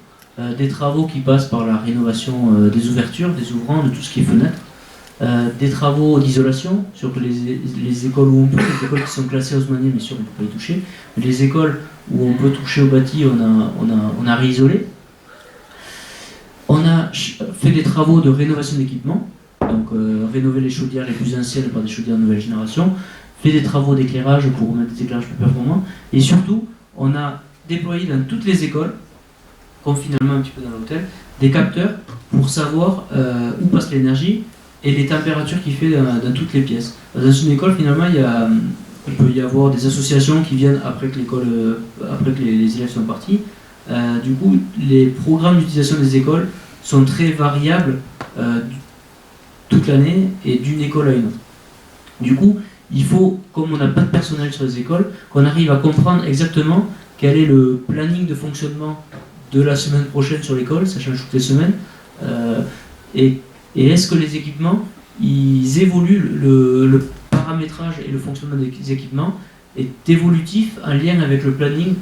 des travaux qui passent par la rénovation des ouvertures, des ouvrants, de tout ce qui est fenêtres, des travaux d'isolation sur les écoles où on peut, les écoles qui sont classées haussmanniennes, bien sûr on ne peut pas y toucher, les écoles où on peut toucher au bâti, on a réisolé. On a fait des travaux de rénovation d'équipement, donc rénover les chaudières les plus anciennes par des chaudières de nouvelle génération, fait des travaux d'éclairage pour mettre des éclairages plus performants, et surtout on a déployé dans toutes les écoles, comme finalement un petit peu dans l'hôtel, des capteurs pour savoir où passe l'énergie et les températures qu'il fait dans toutes les pièces. Dans une école, finalement, il peut y avoir des associations qui viennent après que les élèves sont partis. Du coup, les programmes d'utilisation des écoles sont très variables toute l'année et d'une école à une autre. Du coup, il faut, comme on n'a pas de personnel sur les écoles, qu'on arrive à comprendre exactement quel est le planning de fonctionnement de la semaine prochaine sur l'école, ça change toutes les semaines, et est-ce que les équipements, ils évoluent, le paramétrage et le fonctionnement des équipements est évolutif en lien avec le planning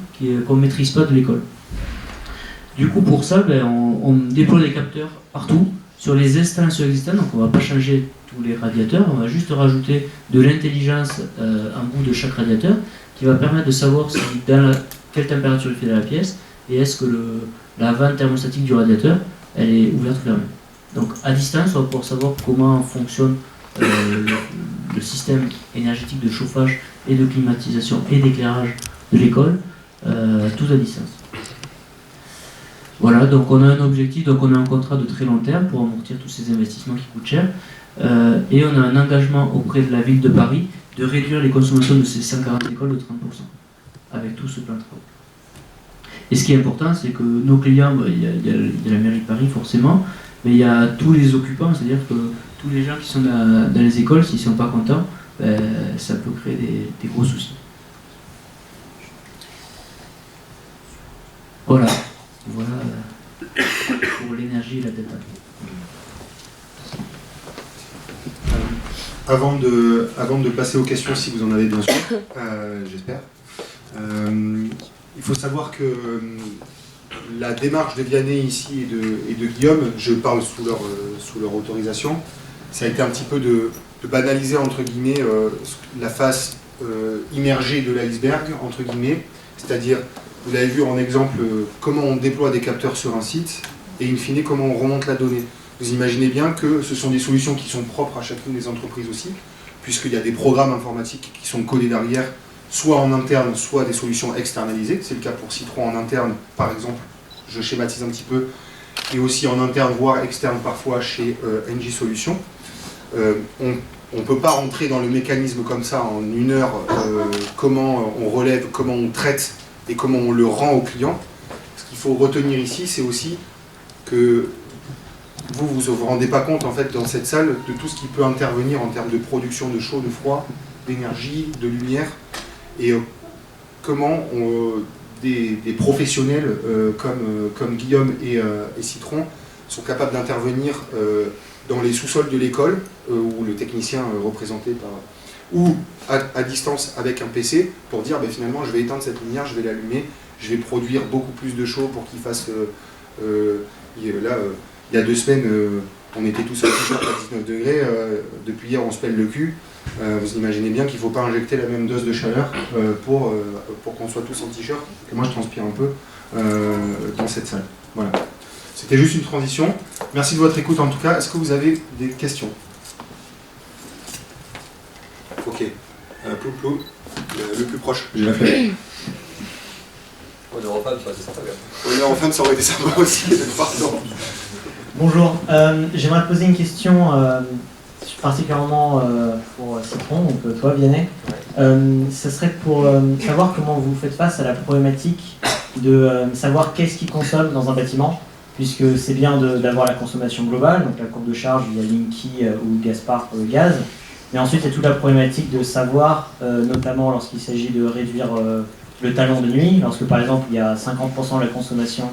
qu'on ne maîtrise pas de l'école. Du coup, pour ça, on déploie des capteurs partout, sur les installations existantes, donc on ne va pas changer tous les radiateurs, on va juste rajouter de l'intelligence en bout de chaque radiateur, qui va permettre de savoir quelle température il fait dans la pièce, et est-ce que la vanne thermostatique du radiateur, elle est ouverte ou fermée. Donc à distance, on va pouvoir savoir comment fonctionne le système énergétique de chauffage et de climatisation et d'éclairage de l'école, tout à distance. Voilà, donc on a un objectif, donc on a un contrat de très long terme pour amortir tous ces investissements qui coûtent cher, et on a un engagement auprès de la ville de Paris de réduire les consommations de ces 140 écoles de 30%, avec tout ce plan de travaux. Et ce qui est important, c'est que nos clients, il y a la mairie de Paris forcément, mais il y a tous les occupants, c'est-à-dire que tous les gens qui sont dans les écoles, s'ils ne sont pas contents, ça peut créer des gros soucis. Voilà pour l'énergie et la data. Avant de passer aux questions, si vous en avez bien sûr, j'espère, il faut savoir que la démarche de Vianney ici et de Guillaume, je parle sous leur autorisation, ça a été un petit peu de banaliser entre guillemets la face immergée de l'iceberg, entre guillemets, c'est-à-dire, vous l'avez vu en exemple, comment on déploie des capteurs sur un site et in fine comment on remonte la donnée. Vous imaginez bien que ce sont des solutions qui sont propres à chacune des entreprises aussi, puisqu'il y a des programmes informatiques qui sont codés derrière, soit en interne, soit des solutions externalisées. C'est le cas pour Citron en interne, par exemple, je schématise un petit peu, et aussi en interne, voire externe parfois chez NJ Solutions. On ne peut pas rentrer dans le mécanisme comme ça en une heure, comment on relève, comment on traite et comment on le rend au client. Ce qu'il faut retenir ici, c'est aussi que vous vous rendez pas compte en fait dans cette salle de tout ce qui peut intervenir en termes de production de chaud, de froid, d'énergie, de lumière, et comment des professionnels comme Guillaume et Citron sont capables d'intervenir dans les sous-sols de l'école, où le technicien représenté par... ou à distance avec un PC, pour dire finalement je vais éteindre cette lumière, je vais l'allumer, je vais produire beaucoup plus de chaud pour qu'il fasse... là, il y a 2 semaines, on était tous à t-shirt à 19 degrés, depuis hier on se pèle le cul. Vous imaginez bien qu'il ne faut pas injecter la même dose de chaleur pour qu'on soit tous en t-shirt, que moi je transpire un peu dans cette salle. Voilà. C'était juste une transition. Merci de votre écoute en tout cas. Est-ce que vous avez des questions? Ok. Plou, le plus proche. J'ai la flemme. Honneur aux femmes, ça aurait été sympa. Honneur aux femmes, ça aurait été sympa aussi. Pardon. Bonjour. J'aimerais te poser une question particulièrement pour Citron, donc toi Vianney. Ça serait pour savoir comment vous faites face à la problématique de savoir qu'est-ce qui consomme dans un bâtiment, puisque c'est bien d'avoir la consommation globale, donc la courbe de charge via Linky ou Gaspard pour le gaz, mais ensuite il y a toute la problématique de savoir, notamment lorsqu'il s'agit de réduire le talon de nuit, lorsque par exemple il y a 50% de la consommation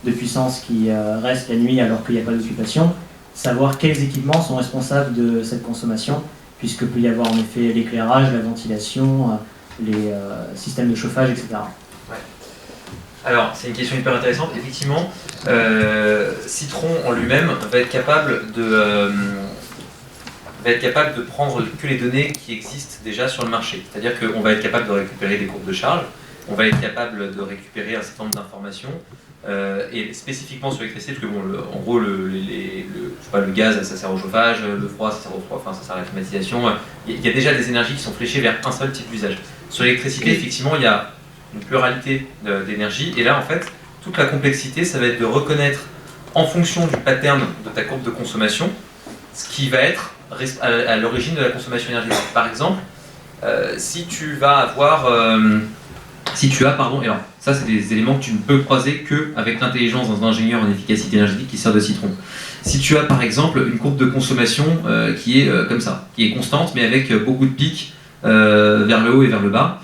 de puissance qui reste la nuit alors qu'il n'y a pas d'occupation, savoir quels équipements sont responsables de cette consommation, puisque peut y avoir en effet l'éclairage, la ventilation, les systèmes de chauffage, etc. Alors, c'est une question hyper intéressante. Effectivement, Citron en lui-même va être capable de prendre que les données qui existent déjà sur le marché. C'est-à-dire qu'on va être capable de récupérer des courbes de charge, on va être capable de récupérer un certain nombre d'informations, et spécifiquement sur l'électricité, parce que bon, en gros, le gaz, ça sert au chauffage, le froid, ça sert au froid, ça sert à la climatisation. Il y a déjà des énergies qui sont fléchées vers un seul type d'usage. Sur l'électricité, effectivement, il y a une pluralité d'énergie, et là, en fait, toute la complexité, ça va être de reconnaître, en fonction du pattern de ta courbe de consommation, ce qui va être à l'origine de la consommation énergétique. Par exemple, si tu as, alors ça c'est des éléments que tu ne peux croiser qu'avec l'intelligence d'un ingénieur en efficacité énergétique qui sert de Citron. Si tu as par exemple une courbe de consommation qui est comme ça, qui est constante mais avec beaucoup de pics vers le haut et vers le bas,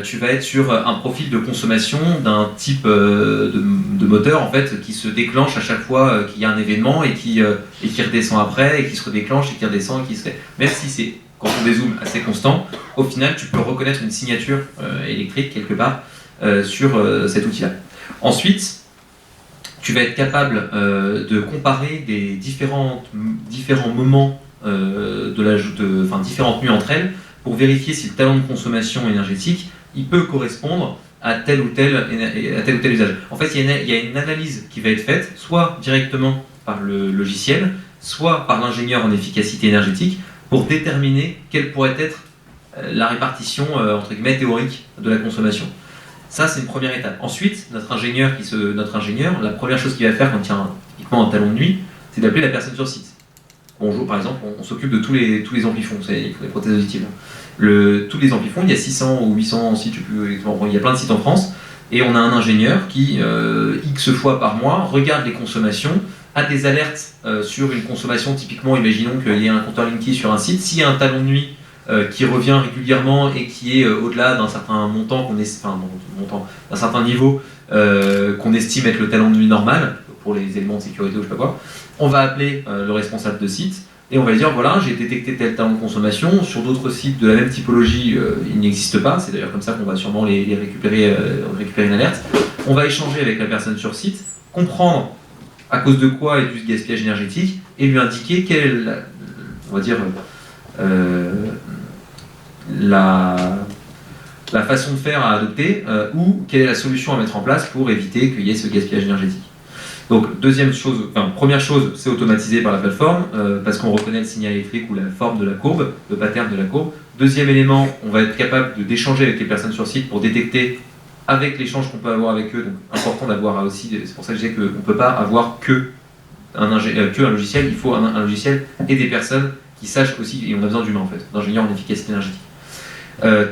tu vas être sur un profil de consommation d'un type de moteur en fait qui se déclenche à chaque fois qu'il y a un événement et qui redescend après et qui se redéclenche et qui redescend et qui se fait. Même si c'est, quand on dézoome, assez constant, au final tu peux reconnaître une signature électrique quelque part sur cet outil-là. Ensuite, tu vas être capable de comparer des différents moments différentes nuits entre elles pour vérifier si le talent de consommation énergétique il peut correspondre à tel ou tel usage. En fait, il y a une analyse qui va être faite, soit directement par le logiciel, soit par l'ingénieur en efficacité énergétique, pour déterminer quelle pourrait être la répartition entre guillemets théorique de la consommation. Ça, c'est une première étape. Ensuite, notre ingénieur, la première chose qu'il va faire quand il y a typiquement un talon de nuit, c'est d'appeler la personne sur site. Bonjour, par exemple, on s'occupe de tous les amplifons, les prothèses auditives. Tous les amplifons, il y a 600 ou 800 sites, je sais plus exactement, il y a plein de sites en France, et on a un ingénieur qui, X fois par mois, regarde les consommations, a des alertes sur une consommation, typiquement, imaginons qu'il y ait un compteur Linky sur un site, s'il y a un talon de nuit qui revient régulièrement et qui est au-delà d'un certain montant, d'un certain niveau qu'on estime être le talon de nuit normal, pour les éléments de sécurité ou je sais pas quoi, on va appeler le responsable de site et on va lui dire voilà, j'ai détecté tel talon de consommation, sur d'autres sites de la même typologie il n'existe pas, c'est d'ailleurs comme ça qu'on va sûrement les récupérer une alerte. On va échanger avec la personne sur site, comprendre à cause de quoi est dû ce gaspillage énergétique et lui indiquer quelle est la façon de faire à adopter ou quelle est la solution à mettre en place pour éviter qu'il y ait ce gaspillage énergétique. Donc première chose, c'est automatisé par la plateforme parce qu'on reconnaît le signal électrique ou la forme de la courbe, le pattern de la courbe. Deuxième élément, on va être capable d'échanger avec les personnes sur site pour détecter avec l'échange qu'on peut avoir avec eux. Donc important d'avoir aussi, c'est pour ça que je disais qu'on ne peut pas avoir que un logiciel, il faut un logiciel et des personnes qui sachent aussi, et on a besoin d'humains en fait, d'ingénieurs en efficacité énergétique.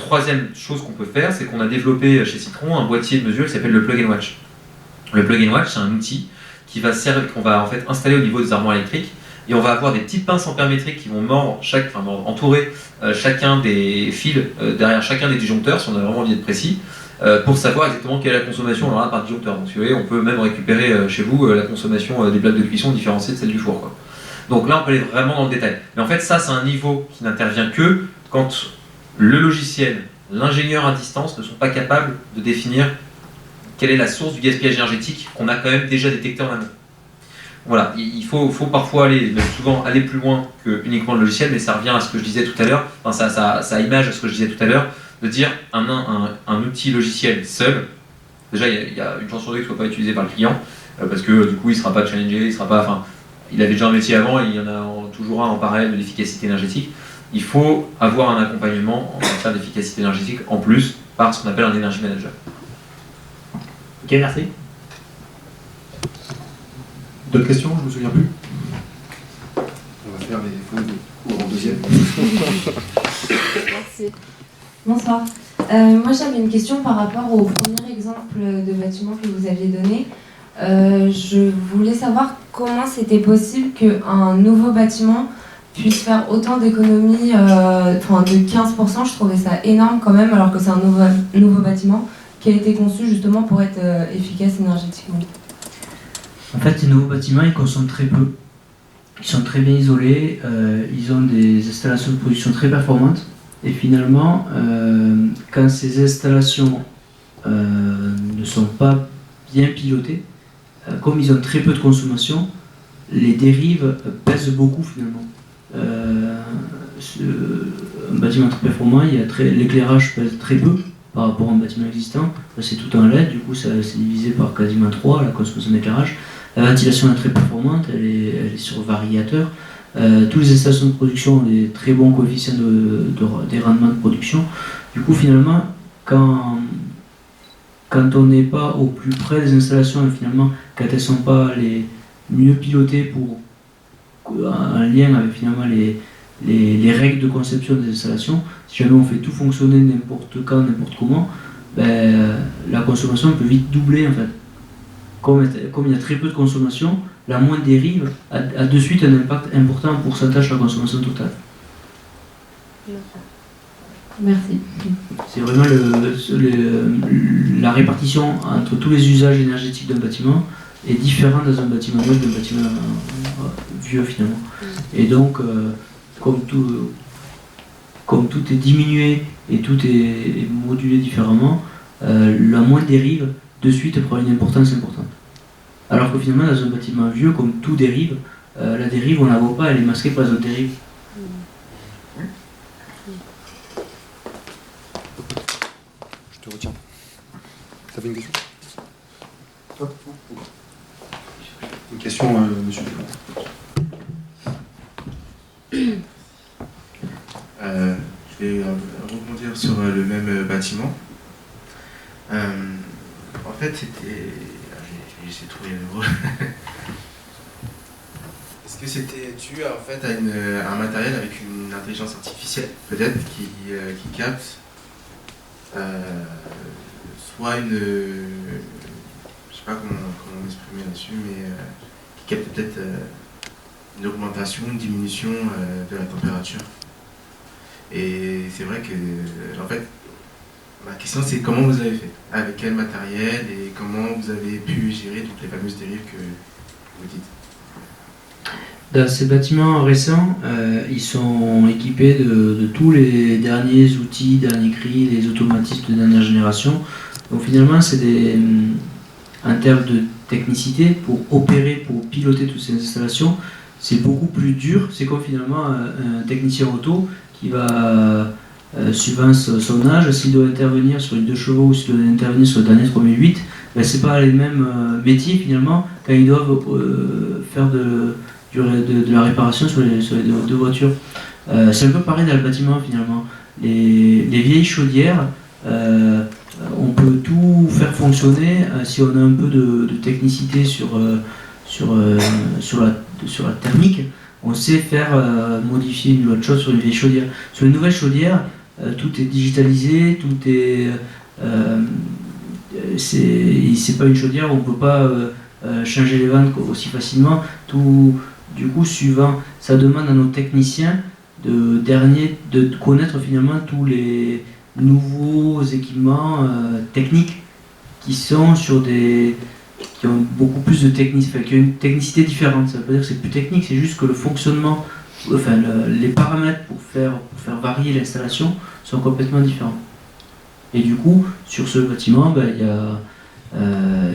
Troisième chose qu'on peut faire, c'est qu'on a développé chez Citron un boîtier de mesure qui s'appelle le Plug and Watch. Le Plug and Watch, c'est un outil qu'on va en fait installer au niveau des armoires électriques. Et on va avoir des petites pinces ampères-métriques qui vont entourer chacun des fils derrière chacun des disjoncteurs, si on a vraiment envie d'être précis, pour savoir exactement quelle est la consommation alors là, par disjoncteur. Donc, si vous voyez, on peut même récupérer chez vous la consommation des plaques de cuisson différenciée de celle du four, quoi. Donc là, on peut aller vraiment dans le détail. Mais en fait, ça, c'est un niveau qui n'intervient que quand le logiciel, l'ingénieur à distance ne sont pas capables de définir quelle est la source du gaspillage énergétique qu'on a quand même déjà détecté en amont. Voilà, il faut parfois même souvent aller plus loin que uniquement le logiciel, mais ça revient à ce que je disais tout à l'heure, ça image à ce que je disais tout à l'heure, de dire un outil logiciel seul, déjà il y a une chance sur deux qu'il ne soit pas utilisé par le client, parce que du coup il ne sera pas challengé, il avait déjà un métier avant et il y en a toujours un en parallèle de l'efficacité énergétique. Il faut avoir un accompagnement en matière d'efficacité énergétique en plus par ce qu'on appelle un energy manager. Ok, merci. D'autres questions? Je ne me souviens plus. On va faire les fonds en deuxième. Merci. Bonsoir. Moi j'avais une question par rapport au premier exemple de bâtiment que vous aviez donné. Je voulais savoir comment c'était possible qu'un nouveau bâtiment puisse faire autant d'économies, de 15%. Je trouvais ça énorme quand même, alors que c'est un nouveau bâtiment qui a été conçu justement pour être efficace énergétiquement. En fait, les nouveaux bâtiments, ils consomment très peu. Ils sont très bien isolés, ils ont des installations de production très performantes. Et finalement, quand ces installations ne sont pas bien pilotées, comme ils ont très peu de consommation, les dérives pèsent beaucoup finalement. Un bâtiment très performant, l'éclairage pèse très peu par rapport à un bâtiment existant. Là, c'est tout en LED, du coup c'est divisé par quasiment 3 la consommation d'éclairage. La ventilation est très performante, elle est sur variateur. Toutes les installations de production ont des très bons coefficients des rendements de production. Du coup, finalement, quand on n'est pas au plus près des installations et finalement, quand elles ne sont pas les mieux pilotées pour un lien avec finalement les règles de conception des installations, si jamais on fait tout fonctionner n'importe quand, n'importe comment, la consommation peut vite doubler en fait. Comme il y a très peu de consommation, la moindre dérive a de suite un impact important en pourcentage sur la consommation totale. Merci. C'est vraiment la répartition entre tous les usages énergétiques d'un bâtiment est différente dans un bâtiment neuf d'un bâtiment vieux finalement. Et donc, comme tout est diminué et tout est modulé différemment, la moindre dérive de suite prend une importance importante. Alors que finalement, dans un bâtiment vieux, comme tout dérive, la dérive, on ne la voit pas, elle est masquée par les autres dérives. Je te retiens. Ça fait une question? Toi? Une question, monsieur Dupont. Je vais rebondir sur le même bâtiment. En fait, c'était... J'ai trouvé le mot. Est-ce que c'était dû en fait à un matériel avec une intelligence artificielle, peut-être, qui capte soit une... je sais pas comment m'exprimer là-dessus, mais qui capte peut-être une augmentation, une diminution de la température. Et c'est vrai que, en fait, ma question c'est comment vous avez fait, avec quel matériel et comment vous avez pu gérer toutes les fameuses dérives que vous dites. Dans ces bâtiments récents, ils sont équipés de tous les derniers outils, derniers cris, les automatismes de dernière génération. Donc finalement, en termes de technicité, pour opérer, pour piloter toutes ces installations, c'est beaucoup plus dur. C'est comme finalement un technicien auto qui va, suivant son âge, s'il doit intervenir sur une 2 chevaux ou s'il doit intervenir sur le dernier 3008, c'est pas les mêmes métiers finalement quand ils doivent faire de la réparation sur les deux voitures. C'est un peu pareil dans le bâtiment finalement. Les vieilles chaudières, on peut tout faire fonctionner si on a un peu de technicité sur la thermique. On sait faire modifier une autre chose sur une vieille chaudière. Sur une nouvelle chaudière, tout est digitalisé, tout est... c'est pas une chaudière où on peut pas changer les vannes aussi facilement. Tout, du coup, suivant, ça demande à nos techniciens de connaître finalement tous les nouveaux équipements techniques qui sont qui ont beaucoup plus de technicité, qui ont une technicité différente. Ça veut pas dire que c'est plus technique, c'est juste que le fonctionnement, les paramètres pour faire varier l'installation sont complètement différents. Et du coup, sur ce bâtiment, il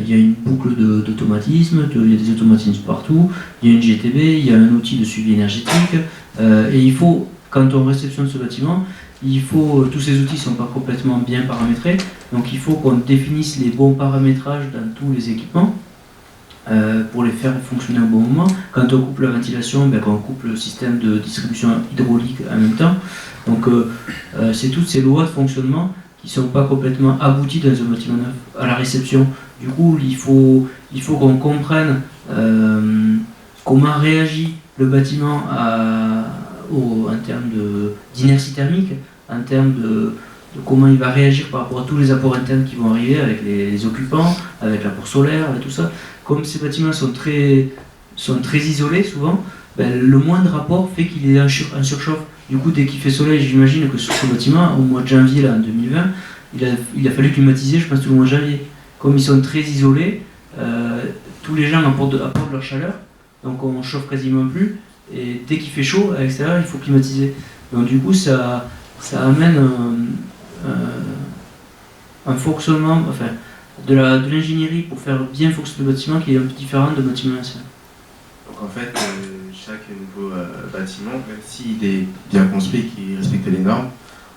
y a une boucle d'automatisme, il y a des automatismes partout, il y a une GTB, il y a un outil de suivi énergétique, et il faut, quand on réceptionne ce bâtiment, tous ces outils ne sont pas complètement bien paramétrés, donc il faut qu'on définisse les bons paramétrages dans tous les équipements pour les faire fonctionner au bon moment. Quand on coupe la ventilation, quand on coupe le système de distribution hydraulique en même temps. Donc c'est toutes ces lois de fonctionnement qui ne sont pas complètement abouties dans un bâtiment neuf à la réception. Du coup, il faut qu'on comprenne comment réagit le bâtiment en termes d'inertie thermique, en termes de comment il va réagir par rapport à tous les apports internes qui vont arriver avec les occupants, avec l'apport solaire et tout ça. Comme ces bâtiments sont très isolés souvent, le moindre rapport fait qu'il est en surchauffe. Du coup, dès qu'il fait soleil, j'imagine que sur ce bâtiment, au mois de janvier là, en 2020, il a fallu climatiser, je pense, tout le mois de janvier. Comme ils sont très isolés, tous les gens apportent leur chaleur, donc on chauffe quasiment plus. Et dès qu'il fait chaud à l'extérieur, il faut climatiser. Donc du coup, ça amène un fonctionnement, de l'ingénierie pour faire bien fonctionner le bâtiment qui est un peu différent de bâtiment ancien. Donc en fait, chaque nouveau bâtiment, même s'il est bien construit et qu'il respecte les normes,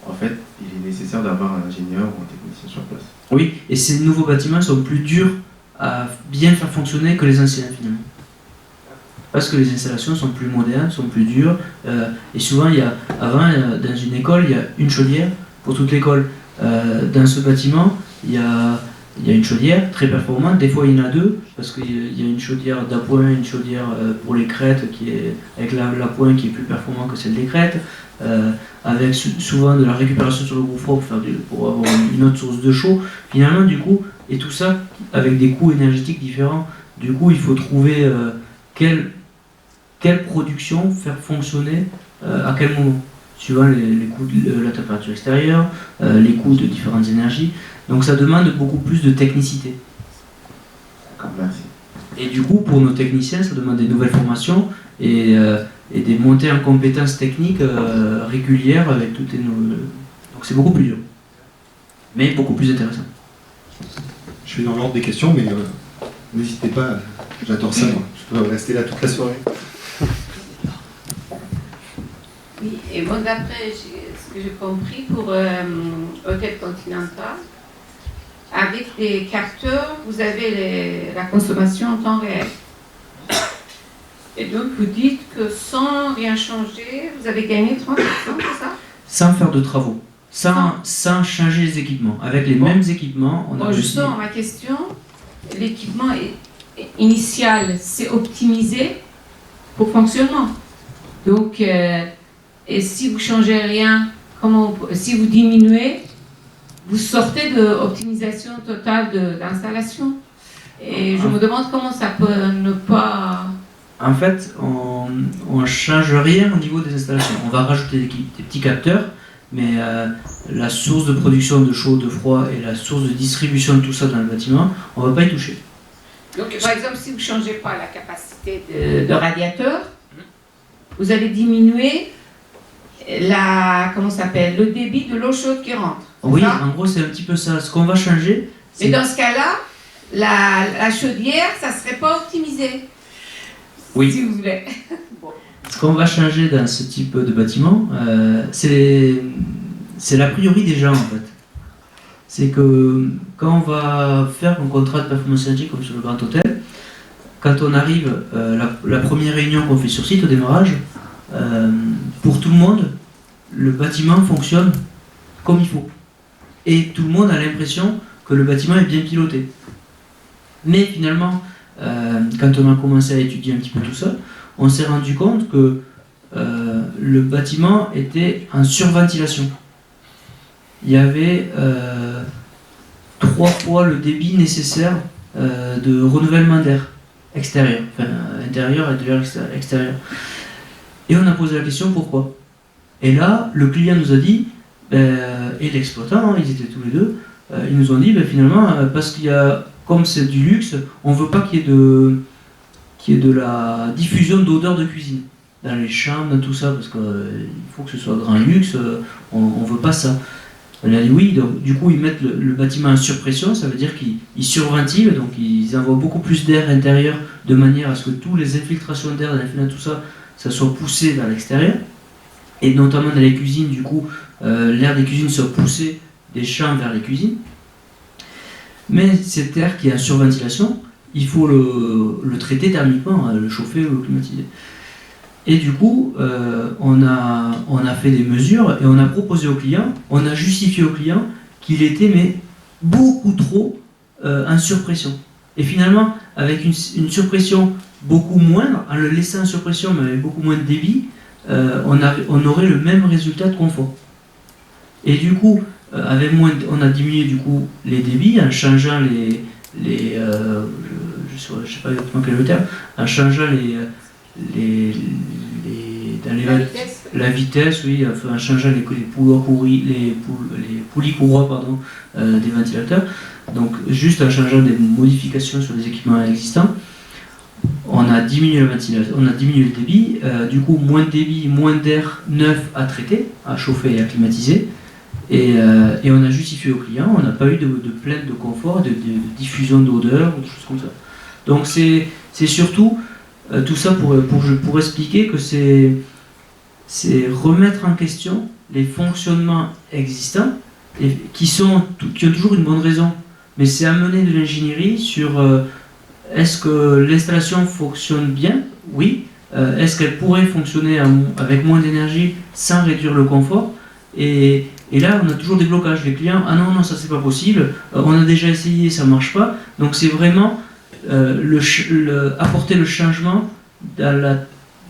en fait, il est nécessaire d'avoir un ingénieur ou un technicien sur place. Oui, et ces nouveaux bâtiments sont plus durs à bien faire fonctionner que les anciens finalement. Parce que les installations sont plus modernes, sont plus dures, et souvent, dans une école, il y a une chaudière pour toute l'école. Dans ce bâtiment, il y a une chaudière très performante, des fois il y en a deux, parce qu'il y a une chaudière d'appoint, une chaudière pour les crêtes, avec l'appoint qui est plus performant que celle des crêtes, avec souvent de la récupération sur le gros froid pour avoir une autre source de chaud. Finalement, du coup, et tout ça avec des coûts énergétiques différents, du coup, il faut trouver quelle production faire fonctionner à quel moment, suivant les coûts de la température extérieure, les coûts de différentes énergies. Donc ça demande beaucoup plus de technicité. Merci. Et du coup, pour nos techniciens, ça demande des nouvelles formations et des montées en compétences techniques régulières avec toutes nos... Donc c'est beaucoup plus dur, mais beaucoup plus intéressant. Je suis dans l'ordre des questions, mais n'hésitez pas, j'adore ça, moi. Je peux rester là toute la soirée. Oui, et moi, d'après ce que j'ai compris, pour Hôtel Continental, avec des capteurs, vous avez la consommation en temps réel. Et donc, vous dites que sans rien changer, vous avez gagné 30%, c'est ça? Sans faire de travaux, sans changer les équipements. Avec les mêmes équipements, on a réussi. Justement, ma question, l'équipement initial, c'est optimisé pour fonctionnement. Donc, et si vous changez rien, si vous diminuez, vous sortez de optimisation totale d'installation. Et je me demande comment ça peut ne pas... En fait, on ne change rien au niveau des installations. On va rajouter des petits capteurs, mais la source de production de chaud, de froid et la source de distribution de tout ça dans le bâtiment, on ne va pas y toucher. Donc, par exemple, si vous ne changez pas la capacité de radiateur, vous allez diminuer le débit de l'eau chaude qui rentre. Oui, ça? en gros, c'est un petit peu ça. Ce qu'on va changer, Mais dans ce cas-là, la chaudière, ça ne serait pas optimisé. Oui. Si vous voulez. Bon. Ce qu'on va changer dans ce type de bâtiment, c'est l'a priori des gens, en fait. C'est que quand on va faire un contrat de performance énergétique comme sur le Grand Hôtel, quand on arrive, la première réunion qu'on fait sur site au démarrage, pour tout le monde, le bâtiment fonctionne comme il faut. Et tout le monde a l'impression que le bâtiment est bien piloté. Mais finalement, quand on a commencé à étudier un petit peu tout ça, on s'est rendu compte que le bâtiment était en surventilation. Il y avait 3 fois le débit nécessaire de renouvellement d'air. extérieur, enfin intérieur, extérieur. Et on a posé la question pourquoi. Et là, le client nous a dit, et l'exploitant, ils étaient tous les deux, ils nous ont dit finalement, parce qu'il y a, comme c'est du luxe, on ne veut pas qu'il y ait de la diffusion d'odeurs de cuisine dans les chambres, dans tout ça, parce qu'il faut que ce soit grand luxe, on ne veut pas ça. On a dit oui, donc du coup ils mettent le bâtiment en surpression, ça veut dire qu'ils surventilent, donc ils envoient beaucoup plus d'air intérieur de manière à ce que toutes les infiltrations d'air dans les fenêtres, tout ça, ça soit poussé vers l'extérieur. Et notamment dans les cuisines, du coup, l'air des cuisines soit poussé des chambres vers les cuisines. Mais cet air qui est en surventilation, il faut le traiter thermiquement, le chauffer ou le climatiser. Et du coup, on a fait des mesures et on a proposé au client, on a justifié au client qu'il était beaucoup trop en surpression. Et finalement, avec une surpression beaucoup moindre, en le laissant en surpression mais avec beaucoup moins de débit, on aurait le même résultat de confort. Et du coup, on a diminué du coup les débits en changeant je ne sais pas exactement quel est le terme, en changeant la vitesse, oui, enfin, en changeant les poulies courroies des ventilateurs. Donc juste en changeant des modifications sur les équipements existants, on a diminué la ventilation, on a diminué le débit, du coup moins de débit, moins d'air neuf à traiter, à chauffer et à climatiser. Et on a justifié au client, on n'a pas eu de plainte de confort, de diffusion d'odeur ou des choses comme ça. Donc c'est surtout tout ça pour expliquer que c'est remettre en question les fonctionnements existants et qui ont toujours une bonne raison. Mais c'est amener de l'ingénierie sur est-ce que l'installation fonctionne bien? Oui. Est-ce qu'elle pourrait fonctionner avec moins d'énergie sans réduire le confort? Et là, on a toujours des blocages. Les clients, ah non, ça c'est pas possible, on a déjà essayé, ça marche pas. Donc c'est vraiment apporter le changement dans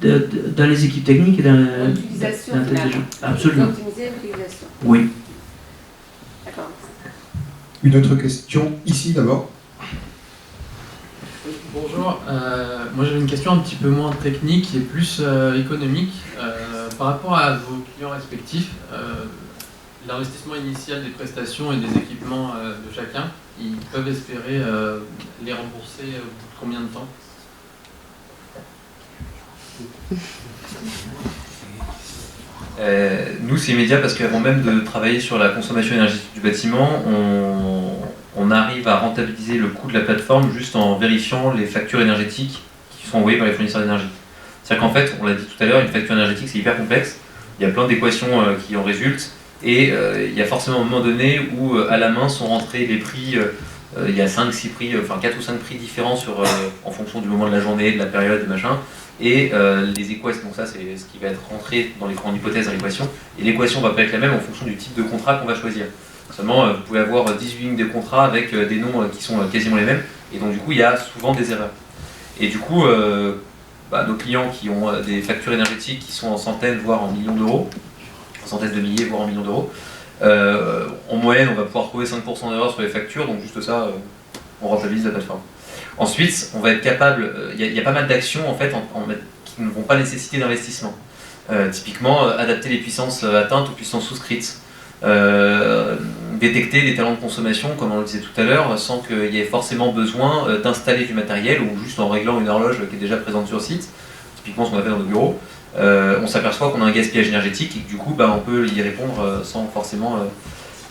les équipes techniques et dans L'utilisation la tête des gens. Absolument. Optimiser l'utilisation. Oui. D'accord. Une autre question, ici d'abord. Bonjour, moi j'avais une question un petit peu moins technique et plus économique. Par rapport à vos clients respectifs, l'investissement initial des prestations et des équipements de chacun, ils peuvent espérer les rembourser au bout de combien de temps? Nous, c'est immédiat parce qu'avant même de travailler sur la consommation énergétique du bâtiment, on arrive à rentabiliser le coût de la plateforme juste en vérifiant les factures énergétiques qui sont envoyées par les fournisseurs d'énergie. C'est-à-dire qu'en fait, on l'a dit tout à l'heure, une facture énergétique c'est hyper complexe, il y a plein d'équations qui en résultent, et il y a forcément un moment donné où à la main sont rentrés les prix, il y a 5-6 prix, enfin 4 ou 5 prix différents en fonction du moment de la journée, de la période, des machins, et les équations, donc ça c'est ce qui va être rentré dans les grandes hypothèses dans l'équation, et l'équation va pas être la même en fonction du type de contrat qu'on va choisir. Seulement, vous pouvez avoir 18 lignes de contrat avec des noms qui sont quasiment les mêmes, et donc du coup il y a souvent des erreurs. Et du coup, nos clients qui ont des factures énergétiques qui sont en centaines, voire en millions d'euros, en centaines de milliers, voire en millions d'euros, en moyenne, on va pouvoir trouver 5% d'erreur sur les factures, donc juste ça, on rentabilise la plateforme. Ensuite, on va être capable, il y a pas mal d'actions en fait qui ne vont pas nécessiter d'investissement. Typiquement, adapter les puissances atteintes aux puissances souscrites. Détecter des talents de consommation, comme on le disait tout à l'heure, sans qu'il y ait forcément besoin d'installer du matériel ou juste en réglant une horloge qui est déjà présente sur site, typiquement ce qu'on a fait dans nos bureaux, on s'aperçoit qu'on a un gaspillage énergétique et que du coup on peut y répondre sans forcément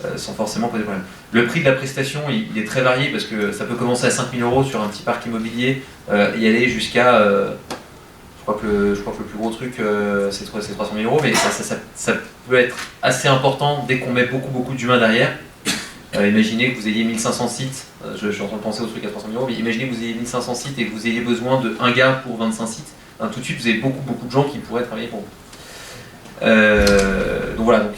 poser de problème. Le prix de la prestation il est très varié parce que ça peut commencer à 5 000 € sur un petit parc immobilier et aller jusqu'à je crois que le plus gros truc c'est 300 000 €, mais ça peut être assez important dès qu'on met beaucoup d'humains derrière. Imaginez que vous ayez 1500 sites, je suis en train de penser au truc à 300 000 €, mais imaginez que vous ayez 1500 sites et que vous ayez besoin de un gars pour 25 sites, tout de suite vous avez beaucoup de gens qui pourraient travailler pour vous. Donc voilà, donc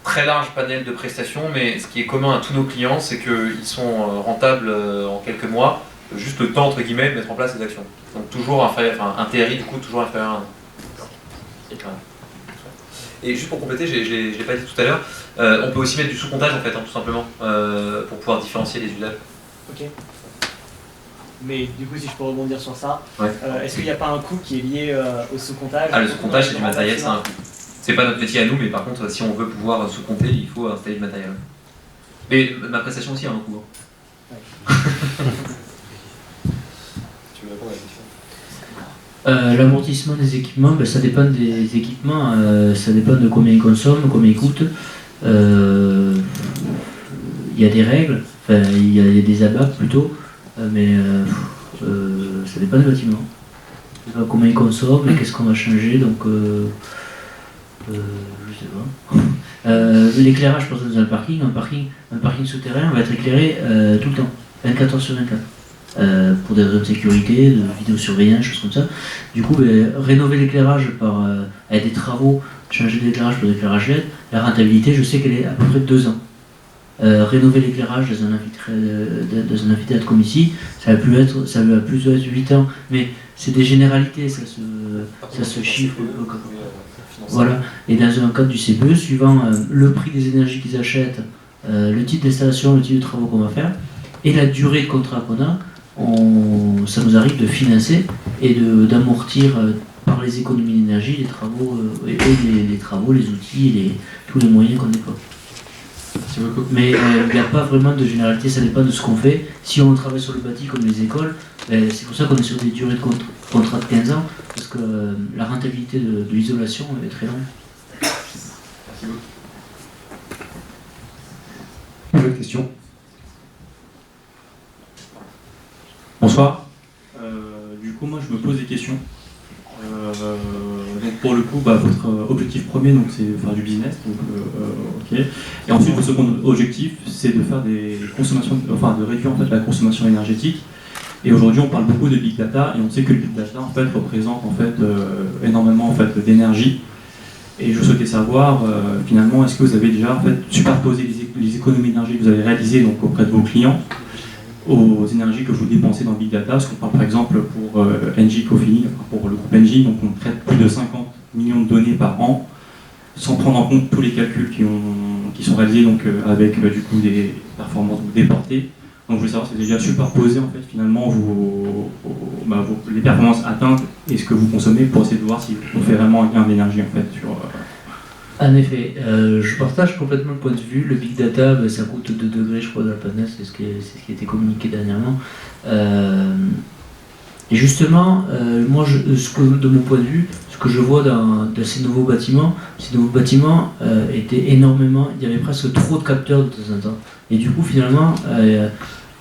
très large panel de prestations, mais ce qui est commun à tous nos clients, c'est qu'ils sont rentables en quelques mois, juste le temps entre guillemets de mettre en place ces actions. Donc toujours un TRI du coup toujours inférieur à 1 an. Et juste pour compléter, je l'ai pas dit tout à l'heure, on peut aussi mettre du sous-comptage en fait, tout simplement, pour pouvoir différencier les usages. Ok. Mais du coup, si je peux rebondir sur ça, Ouais. est-ce qu'il n'y a pas un coût qui est lié au sous-comptage? Ah, le sous-comptage, c'est du matériel, c'est un coût. C'est pas notre métier à nous, mais par contre, si on veut pouvoir sous-compter, il faut installer du matériel. Mais ma prestation aussi a un coût. Hein. Ouais. Tu veux répondre à la question? L'amortissement des équipements, ben, ça dépend des équipements, ça dépend de combien ils consomment, combien ils coûtent. Il y a des règles, enfin, il y a des abacs plutôt, mais ça dépend du bâtiment. Ça dépend combien ils consomment et qu'est-ce qu'on va changer, donc je sais pas. L'éclairage, par exemple, dans un parking souterrain va être éclairé tout le temps, 24 heures sur 24. Pour des raisons de sécurité, de vidéosurveillance, choses comme ça. Du coup, rénover l'éclairage avec des travaux, changer l'éclairage pour l'éclairage LED, la rentabilité, je sais qu'elle est à peu près de 2 ans. Rénover l'éclairage dans un amphithéâtre comme ici, ça va plus être 8 ans, mais c'est des généralités, ça se chiffre. Voilà. Et dans un cadre du CPE, suivant le prix des énergies qu'ils achètent, le type d'installation, le type de travaux qu'on va faire, et la durée de contrat qu'on a, ça nous arrive de financer et d'amortir par les économies d'énergie les travaux, les travaux, les outils, tous les moyens qu'on déploie. Merci beaucoup. Mais il n'y a pas vraiment de généralité, ça dépend de ce qu'on fait. Si on travaille sur le bâti comme les écoles, c'est pour ça qu'on est sur des durées de contrat de 15 ans, parce que la rentabilité de l'isolation est très longue. Merci beaucoup. Une autre question. Bonsoir. Du coup, moi, je me pose des questions. Donc, pour le coup, votre objectif premier, donc, c'est de faire du business. Donc, ok. Et ensuite, votre second objectif, c'est de faire des consommations, enfin, de réduire en fait la consommation énergétique. Et aujourd'hui, on parle beaucoup de big data, et on sait que le big data en fait représente en fait énormément en fait d'énergie. Et je souhaitais savoir finalement, est-ce que vous avez déjà en fait superposé les économies d'énergie que vous avez réalisées donc auprès de vos clients aux énergies que vous dépensez dans le Big Data, parce qu'on parle par exemple pour Engie Coffee, pour le groupe Engie, donc on traite plus de 50 millions de données par an, sans prendre en compte tous les calculs qui sont réalisés donc, avec du coup des performances déportées. Donc je voulais savoir si vous avez déjà superposé en fait finalement les performances atteintes et ce que vous consommez pour essayer de voir si on fait vraiment un gain d'énergie en fait sur... En effet, je partage complètement le point de vue. Le big data, ça coûte 2 degrés, je crois, de la planète, c'est ce qui a été communiqué dernièrement. Et justement, moi, de mon point de vue, ce que je vois dans ces nouveaux bâtiments étaient énormément. Il y avait presque trop de capteurs de temps en temps. Et du coup, finalement,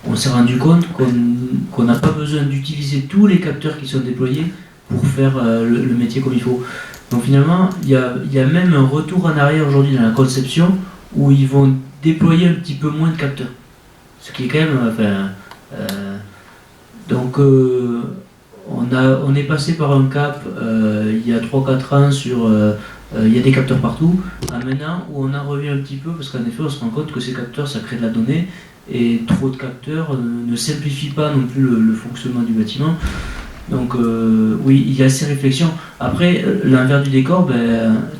on s'est rendu compte qu'on n'a pas besoin d'utiliser tous les capteurs qui sont déployés pour faire le métier comme il faut. Donc finalement, il y a même un retour en arrière aujourd'hui dans la conception où ils vont déployer un petit peu moins de capteurs. Ce qui est quand même... on est passé par un cap il y a 3-4 ans sur... il y a des capteurs partout, à maintenant où on en revient un petit peu parce qu'en effet on se rend compte que ces capteurs ça crée de la donnée et trop de capteurs ne simplifient pas non plus le fonctionnement du bâtiment. Donc oui, il y a ces réflexions. Après, l'envers du décor,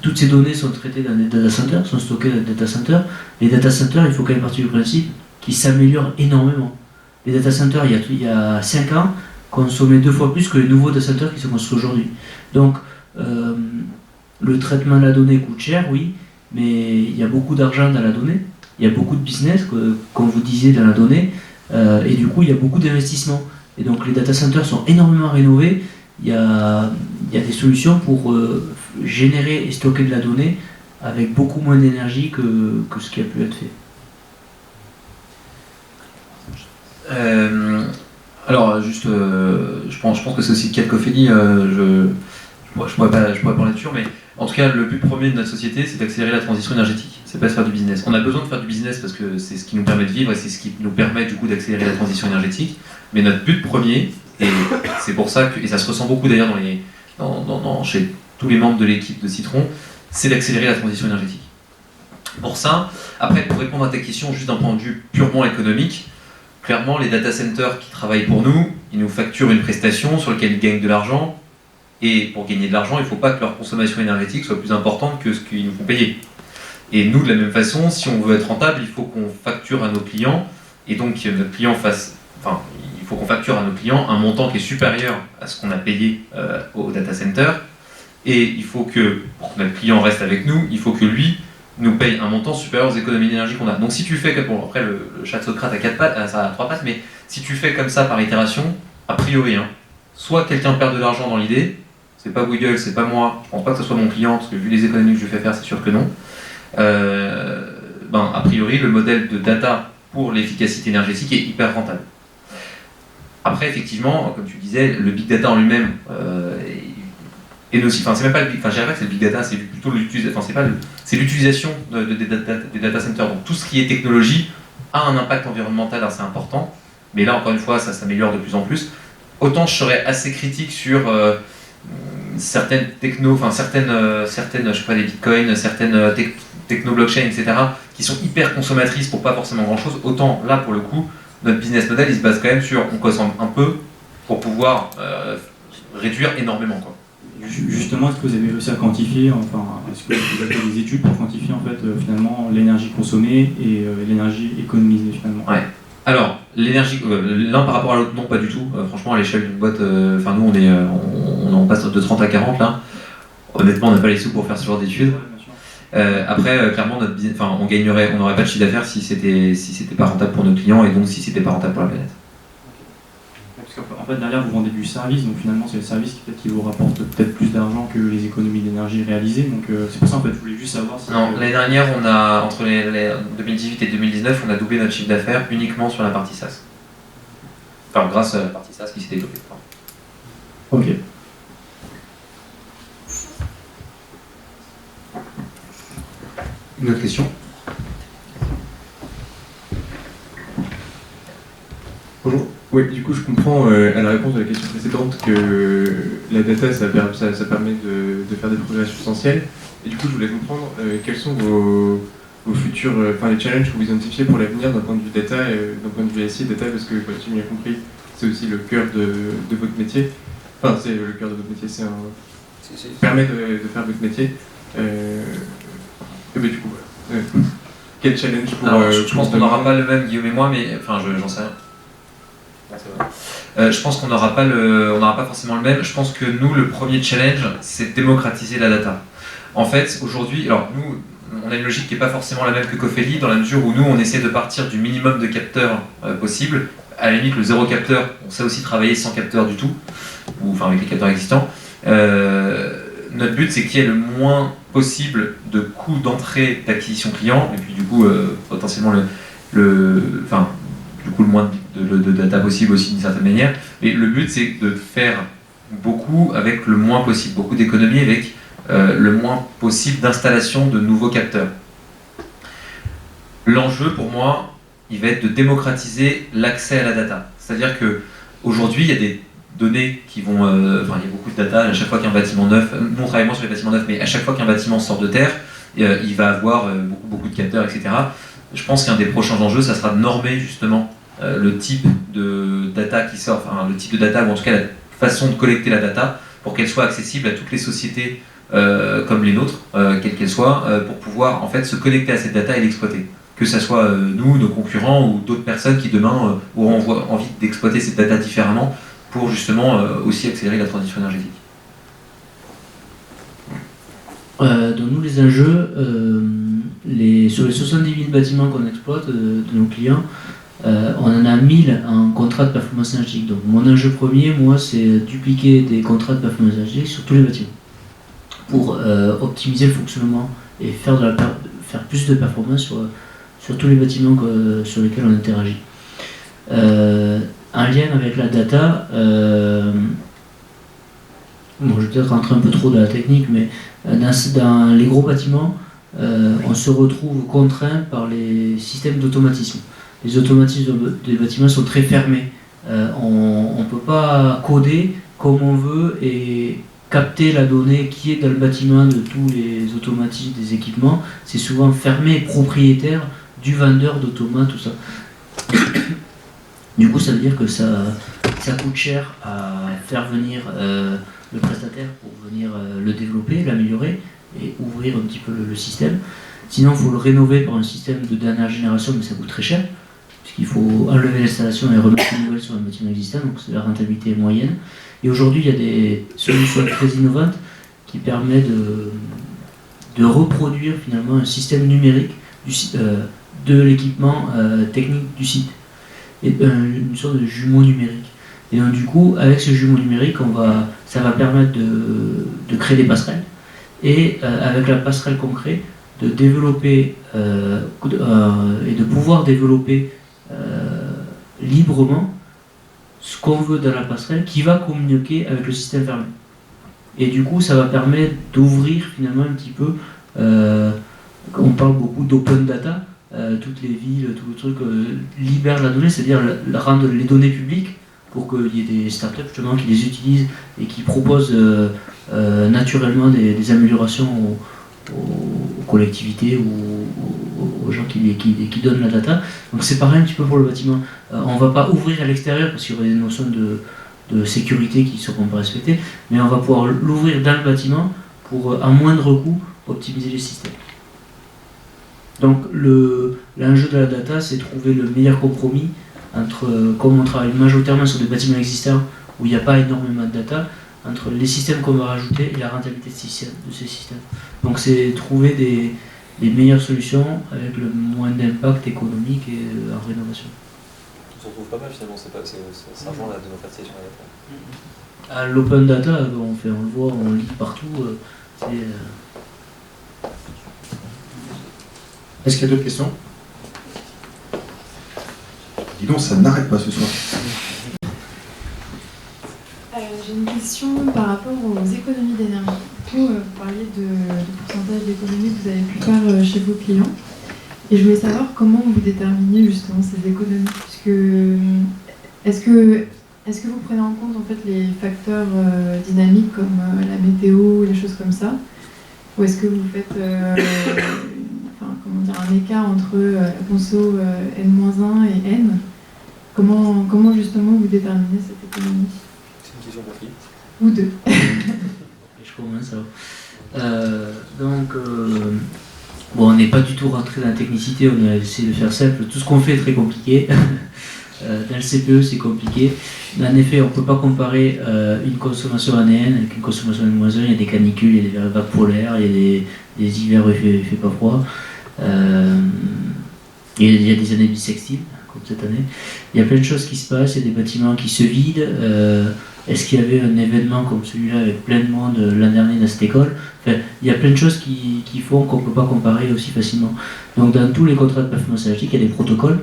toutes ces données sont traitées dans des data centers, sont stockées dans des data centers. Les data centers, il faut quand même partir du principe qu'ils s'améliorent énormément. Les data centers, il y a 5 ans, consommaient 2 fois plus que les nouveaux data centers qui sont construits aujourd'hui. Donc, le traitement de la donnée coûte cher, oui, mais il y a beaucoup d'argent dans la donnée, il y a beaucoup de business, comme vous disiez, dans la donnée, et du coup, il y a beaucoup d'investissements. Et donc les data centers sont énormément rénovés. Il y a des solutions pour générer et stocker de la donnée avec beaucoup moins d'énergie que ce qui a pu être fait. Alors juste, je pense que c'est aussi le cas de Cofeli. Je pourrais pas parler dessus, mais en tout cas le but premier de notre société c'est d'accélérer la transition énergétique. C'est pas de faire du business. On a besoin de faire du business parce que c'est ce qui nous permet de vivre et c'est ce qui nous permet du coup d'accélérer la transition énergétique. Mais notre but premier, et c'est pour ça que, et ça se ressent beaucoup d'ailleurs chez tous les membres de l'équipe de Citron, c'est d'accélérer la transition énergétique. Pour ça, après pour répondre à ta question juste d'un point de vue purement économique, clairement les data centers qui travaillent pour nous, ils nous facturent une prestation sur laquelle ils gagnent de l'argent, et pour gagner de l'argent, il ne faut pas que leur consommation énergétique soit plus importante que ce qu'ils nous font payer. Et nous, de la même façon, si on veut être rentable, il faut qu'on facture à nos clients, et donc notre client il faut qu'on facture à nos clients un montant qui est supérieur à ce qu'on a payé au data center. Et il faut que, pour que notre client reste avec nous, il faut que lui nous paye un montant supérieur aux économies d'énergie qu'on a. Donc si tu fais, bon après le chat de Socrate ça a 3 pattes, mais si tu fais comme ça par itération, a priori, soit quelqu'un perd de l'argent dans l'idée, c'est pas Google, c'est pas moi, je pense pas que ce soit mon client, parce que vu les économies que je lui fais faire, c'est sûr que non. A priori, le modèle de data pour l'efficacité énergétique est hyper rentable. Après, effectivement, comme tu disais, le big data en lui-même est aussi, c'est même pas le big, je dirais pas que c'est le big data, c'est plutôt l'utilisation, c'est l'utilisation des data centers. Donc tout ce qui est technologie a un impact environnemental assez important, mais là encore une fois, ça s'améliore de plus en plus. Autant je serais assez critique sur certaines technos, certaines, je sais pas, des bitcoins, certaines techno-blockchain, etc., qui sont hyper consommatrices pour pas forcément grand-chose, autant là, pour le coup, notre business model, il se base quand même sur on consomme un peu pour pouvoir réduire énormément, quoi. Justement, est-ce que vous avez réussi à quantifier, est-ce que vous avez fait des études pour quantifier en fait finalement l'énergie consommée et l'énergie économisée finalement? Ouais. Alors, l'énergie, l'un par rapport à l'autre, non, pas du tout. Franchement, à l'échelle d'une boîte, nous, on passe de 30 à 40 là. Honnêtement, on n'a pas les sous pour faire ce genre d'études. Après, clairement, on n'aurait pas de chiffre d'affaires si c'était pas rentable pour nos clients et donc si c'était pas rentable pour la planète. Parce qu'en fait, derrière, vous vendez du service, donc finalement, c'est le service qui vous rapporte peut-être plus d'argent que les économies d'énergie réalisées. Donc c'est pour ça, en fait, je voulais juste savoir si... Non, l'année dernière, entre 2018 et 2019, on a doublé notre chiffre d'affaires uniquement sur la partie SaaS. Grâce à la partie SaaS qui s'est développée. Ok. Une autre question? Bonjour. Oui, du coup, je comprends à la réponse de la question précédente que la data, ça permet de faire des progrès substantiels. Et du coup, je voulais comprendre quels sont vos futurs, les challenges que vous identifiez pour l'avenir d'un point de vue data, d'un point de vue SI data, parce que, si j'ai bien compris, c'est aussi le cœur de votre métier. C'est le cœur de votre métier, ça permet de faire votre métier. Et du coup, voilà. Quel challenge pour... Alors, je pense qu'on n'aura pas le même, Guillaume et moi, mais j'en sais rien. Je pense qu'on n'aura pas forcément le même. Je pense que nous, le premier challenge, c'est de démocratiser la data. En fait, aujourd'hui, nous, on a une logique qui n'est pas forcément la même que Cofeli, dans la mesure où nous, on essaie de partir du minimum de capteurs possible. À la limite, le zéro capteur, on sait aussi travailler sans capteur du tout, avec les capteurs existants. Notre but, c'est qu'il y ait le moins possible de coûts d'entrée d'acquisition client, et puis du coup, potentiellement le moins de data possible aussi d'une certaine manière. Mais le but, c'est de faire beaucoup avec le moins possible, beaucoup d'économies avec le moins possible d'installation de nouveaux capteurs. L'enjeu pour moi, il va être de démocratiser l'accès à la data. C'est-à-dire qu'aujourd'hui, il y a des données qui vont... il y a beaucoup de data, à chaque fois qu'un bâtiment neuf... Nous, on travaille moins sur les bâtiments neufs, mais à chaque fois qu'un bâtiment sort de terre, il va avoir beaucoup de capteurs, etc. Je pense qu'un des prochains enjeux, ça sera de normer justement le type de data qui sort, le type de data, ou en tout cas la façon de collecter la data, pour qu'elle soit accessible à toutes les sociétés comme les nôtres, quelles qu'elles soient, pour pouvoir en fait se connecter à cette data et l'exploiter. Que ce soit nous, nos concurrents ou d'autres personnes qui demain auront envie d'exploiter cette data différemment pour justement aussi accélérer la transition énergétique. Donc nous, les enjeux, sur les 70 000 bâtiments qu'on exploite de nos clients, on en a 1000 en contrat de performance énergétique. Donc mon enjeu premier, moi, c'est dupliquer des contrats de performance énergétique sur tous les bâtiments pour optimiser le fonctionnement et faire plus de performance sur tous les bâtiments sur lesquels on interagit. En lien avec la data, je vais peut-être rentrer un peu trop dans la technique, mais dans les gros bâtiments, on se retrouve contraint par les systèmes d'automatisme. Les automatismes des bâtiments sont très fermés. On ne peut pas coder comme on veut et capter la donnée qui est dans le bâtiment de tous les automatismes des équipements. C'est souvent fermé et propriétaire du vendeur d'automates, tout ça. Du coup, ça veut dire que ça coûte cher à faire venir le prestataire pour venir le développer, l'améliorer et ouvrir un petit peu le système. Sinon, il faut le rénover par un système de dernière génération, mais ça coûte très cher. puisqu'il faut enlever l'installation et remettre une nouvelle sur un bâtiment existant, donc c'est la rentabilité moyenne. Et aujourd'hui, il y a des solutions très innovantes qui permettent de reproduire finalement un système numérique de l'équipement technique du site, et une sorte de jumeau numérique. Et donc du coup, avec ce jumeau numérique, ça va permettre de créer des passerelles, et avec la passerelle qu'on crée, de développer et de pouvoir développer librement ce qu'on veut dans la passerelle qui va communiquer avec le système fermé. Et du coup, ça va permettre d'ouvrir finalement un petit peu, on parle beaucoup d'open data, toutes les villes, tout le truc libèrent la donnée, c'est-à-dire rendre les données publiques pour qu'il y ait des startups justement qui les utilisent et qui proposent naturellement des améliorations aux collectivités ou aux gens qui donnent la data. Donc c'est pareil un petit peu pour le bâtiment. On ne va pas ouvrir à l'extérieur parce qu'il y aurait des notions de sécurité qui ne seront pas respectées, mais on va pouvoir l'ouvrir dans le bâtiment pour, à moindre coût, optimiser les systèmes. Donc l'enjeu de la data, c'est trouver le meilleur compromis entre, comme on travaille majoritairement sur des bâtiments existants où il n'y a pas énormément de data, entre les systèmes qu'on va rajouter et la rentabilité de ces systèmes. Donc c'est trouver les meilleures solutions avec le moins d'impact économique et en rénovation. On se retrouve pas mal finalement, ça rejoint la démocratisation de la data. À l'open data, on le voit, on lit partout. Est-ce qu'il y a d'autres questions? Dis donc, ça n'arrête pas ce soir. J'ai une question par rapport aux économies d'énergie. Vous parliez de pourcentage d'économies que vous avez pu faire chez vos clients. Et je voulais savoir comment vous déterminez justement ces économies. Puisque est-ce que vous prenez en compte en fait les facteurs dynamiques comme la météo, les choses comme ça? Ou est-ce que vous faites un écart entre la conso N-1 et N? Comment justement vous déterminez cette économie? C'est une question pour qui? Ou deux. Je commence alors. Bon, on n'est pas du tout rentré dans la technicité, on a essayé de faire simple. Tout ce qu'on fait est très compliqué. Dans le CPE, c'est compliqué. En effet, on ne peut pas comparer une consommation anéenne avec une consommation N-1. Il y a des canicules, il y a des vagues polaires, il y a des hivers où il ne fait pas froid. Il y a des années bissextiles, comme cette année. Il y a plein de choses qui se passent, il y a des bâtiments qui se vident. Est-ce qu'il y avait un événement comme celui-là avec plein de monde l'an dernier dans cette école? Enfin, il y a plein de choses qui font qu'on ne peut pas comparer aussi facilement. Donc dans tous les contrats de performance énergétique, il y a des protocoles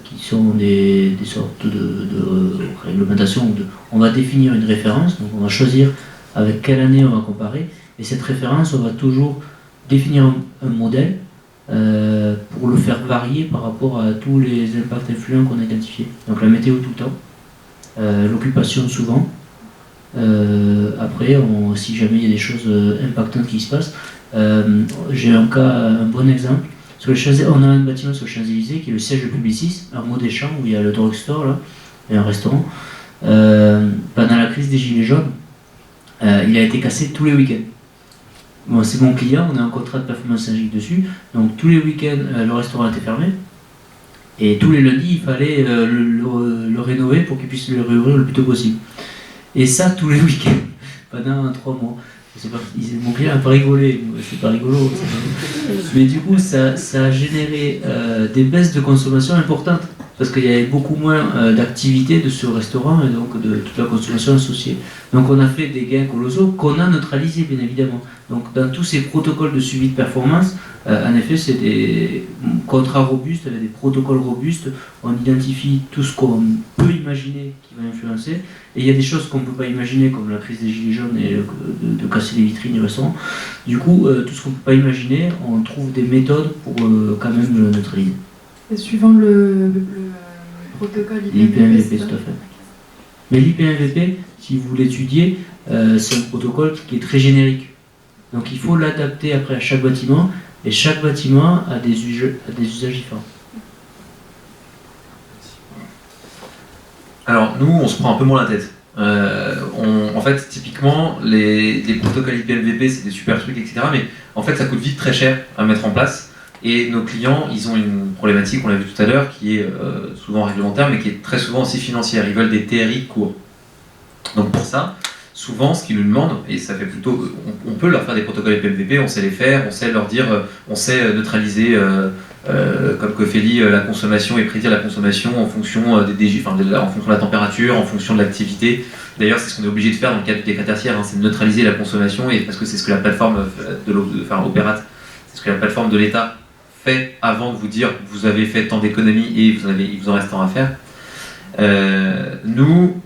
qui sont des sortes de réglementations. On va définir une référence, donc on va choisir avec quelle année on va comparer. Et cette référence, on va toujours définir un modèle pour le faire varier par rapport à tous les impacts influents qu'on a identifiés. Donc la météo tout le temps. L'occupation souvent. Après, si jamais il y a des choses impactantes qui se passent, j'ai un bon exemple. On a un bâtiment sur les Champs-Élysées qui est le siège de Publicis, un mot des champs où il y a le drugstore là, et un restaurant. Pendant la crise des Gilets jaunes, il a été cassé tous les week-ends. Bon, c'est mon client, on a un contrat de performance énergétique dessus, donc tous les week-ends le restaurant était fermé. Et tous les lundis, il fallait le rénover pour qu'il puisse le réouvrir le plus tôt possible. Et ça, tous les week-ends, pendant 3 mois. Mon client n'a pas rigolé, c'est pas rigolo. Mais du coup, ça a généré des baisses de consommation importantes. Parce qu'il y avait beaucoup moins d'activité de ce restaurant et donc de toute la consommation associée. Donc on a fait des gains colossaux qu'on a neutralisés, bien évidemment. Donc dans tous ces protocoles de suivi de performance, en effet, c'est des contrats robustes, avec des protocoles robustes. On identifie tout ce qu'on peut imaginer qui va influencer. Et il y a des choses qu'on ne peut pas imaginer, comme la crise des Gilets jaunes et de casser les vitrines du restaurant. Du coup, tout ce qu'on ne peut pas imaginer, on trouve des méthodes pour quand même le neutraliser. Et suivant le protocole l'IPMVP, tout à fait. Mais l'IPMVP, si vous l'étudiez, c'est un protocole qui est très générique. Donc il faut l'adapter après à chaque bâtiment, et chaque bâtiment a des usages différents. Alors nous, on se prend un peu moins la tête. En fait, typiquement, les protocoles IPMVP, c'est des super trucs, etc. Mais en fait, ça coûte vite très cher à mettre en place. Et nos clients, ils ont une problématique, on l'a vu tout à l'heure, qui est souvent réglementaire, mais qui est très souvent aussi financière. Ils veulent des TRI courts. Donc pour ça, souvent, ce qu'ils nous demandent, et ça fait plutôt, on peut leur faire des protocoles PMVP, on sait les faire, on sait leur dire, on sait neutraliser, comme Cofeli, la consommation et prédire la consommation en fonction des DG, en fonction de la température, en fonction de l'activité. D'ailleurs, c'est ce qu'on est obligé de faire dans le cadre du décret tertiaire, c'est de neutraliser la consommation, et parce que c'est ce que la plateforme Opérate, c'est ce que la plateforme de l'État fait avant de vous dire vous avez fait tant d'économies et il vous en reste tant à faire. Nous,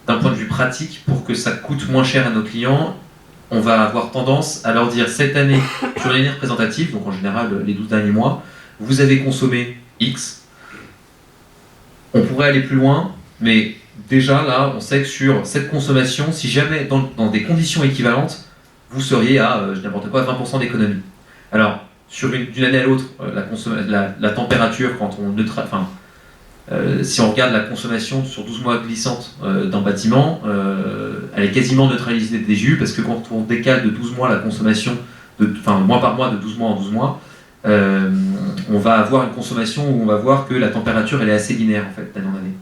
d'un point de vue pratique, pour que ça coûte moins cher à nos clients, on va avoir tendance à leur dire cette année, sur l'année représentative, donc en général les 12 derniers mois, vous avez consommé X. On pourrait aller plus loin, mais déjà là, on sait que sur cette consommation, si jamais dans des conditions équivalentes, vous seriez à, je n'importe quoi, 20% d'économie. Alors, d'une année à l'autre, la température, quand on si on regarde la consommation sur 12 mois glissante d'un bâtiment, elle est quasiment neutralisée des DGU, parce que quand on décale de 12 mois la consommation, mois par mois, de 12 mois en 12 mois, on va avoir une consommation où on va voir que la température elle est assez linéaire en fait, d'année en année.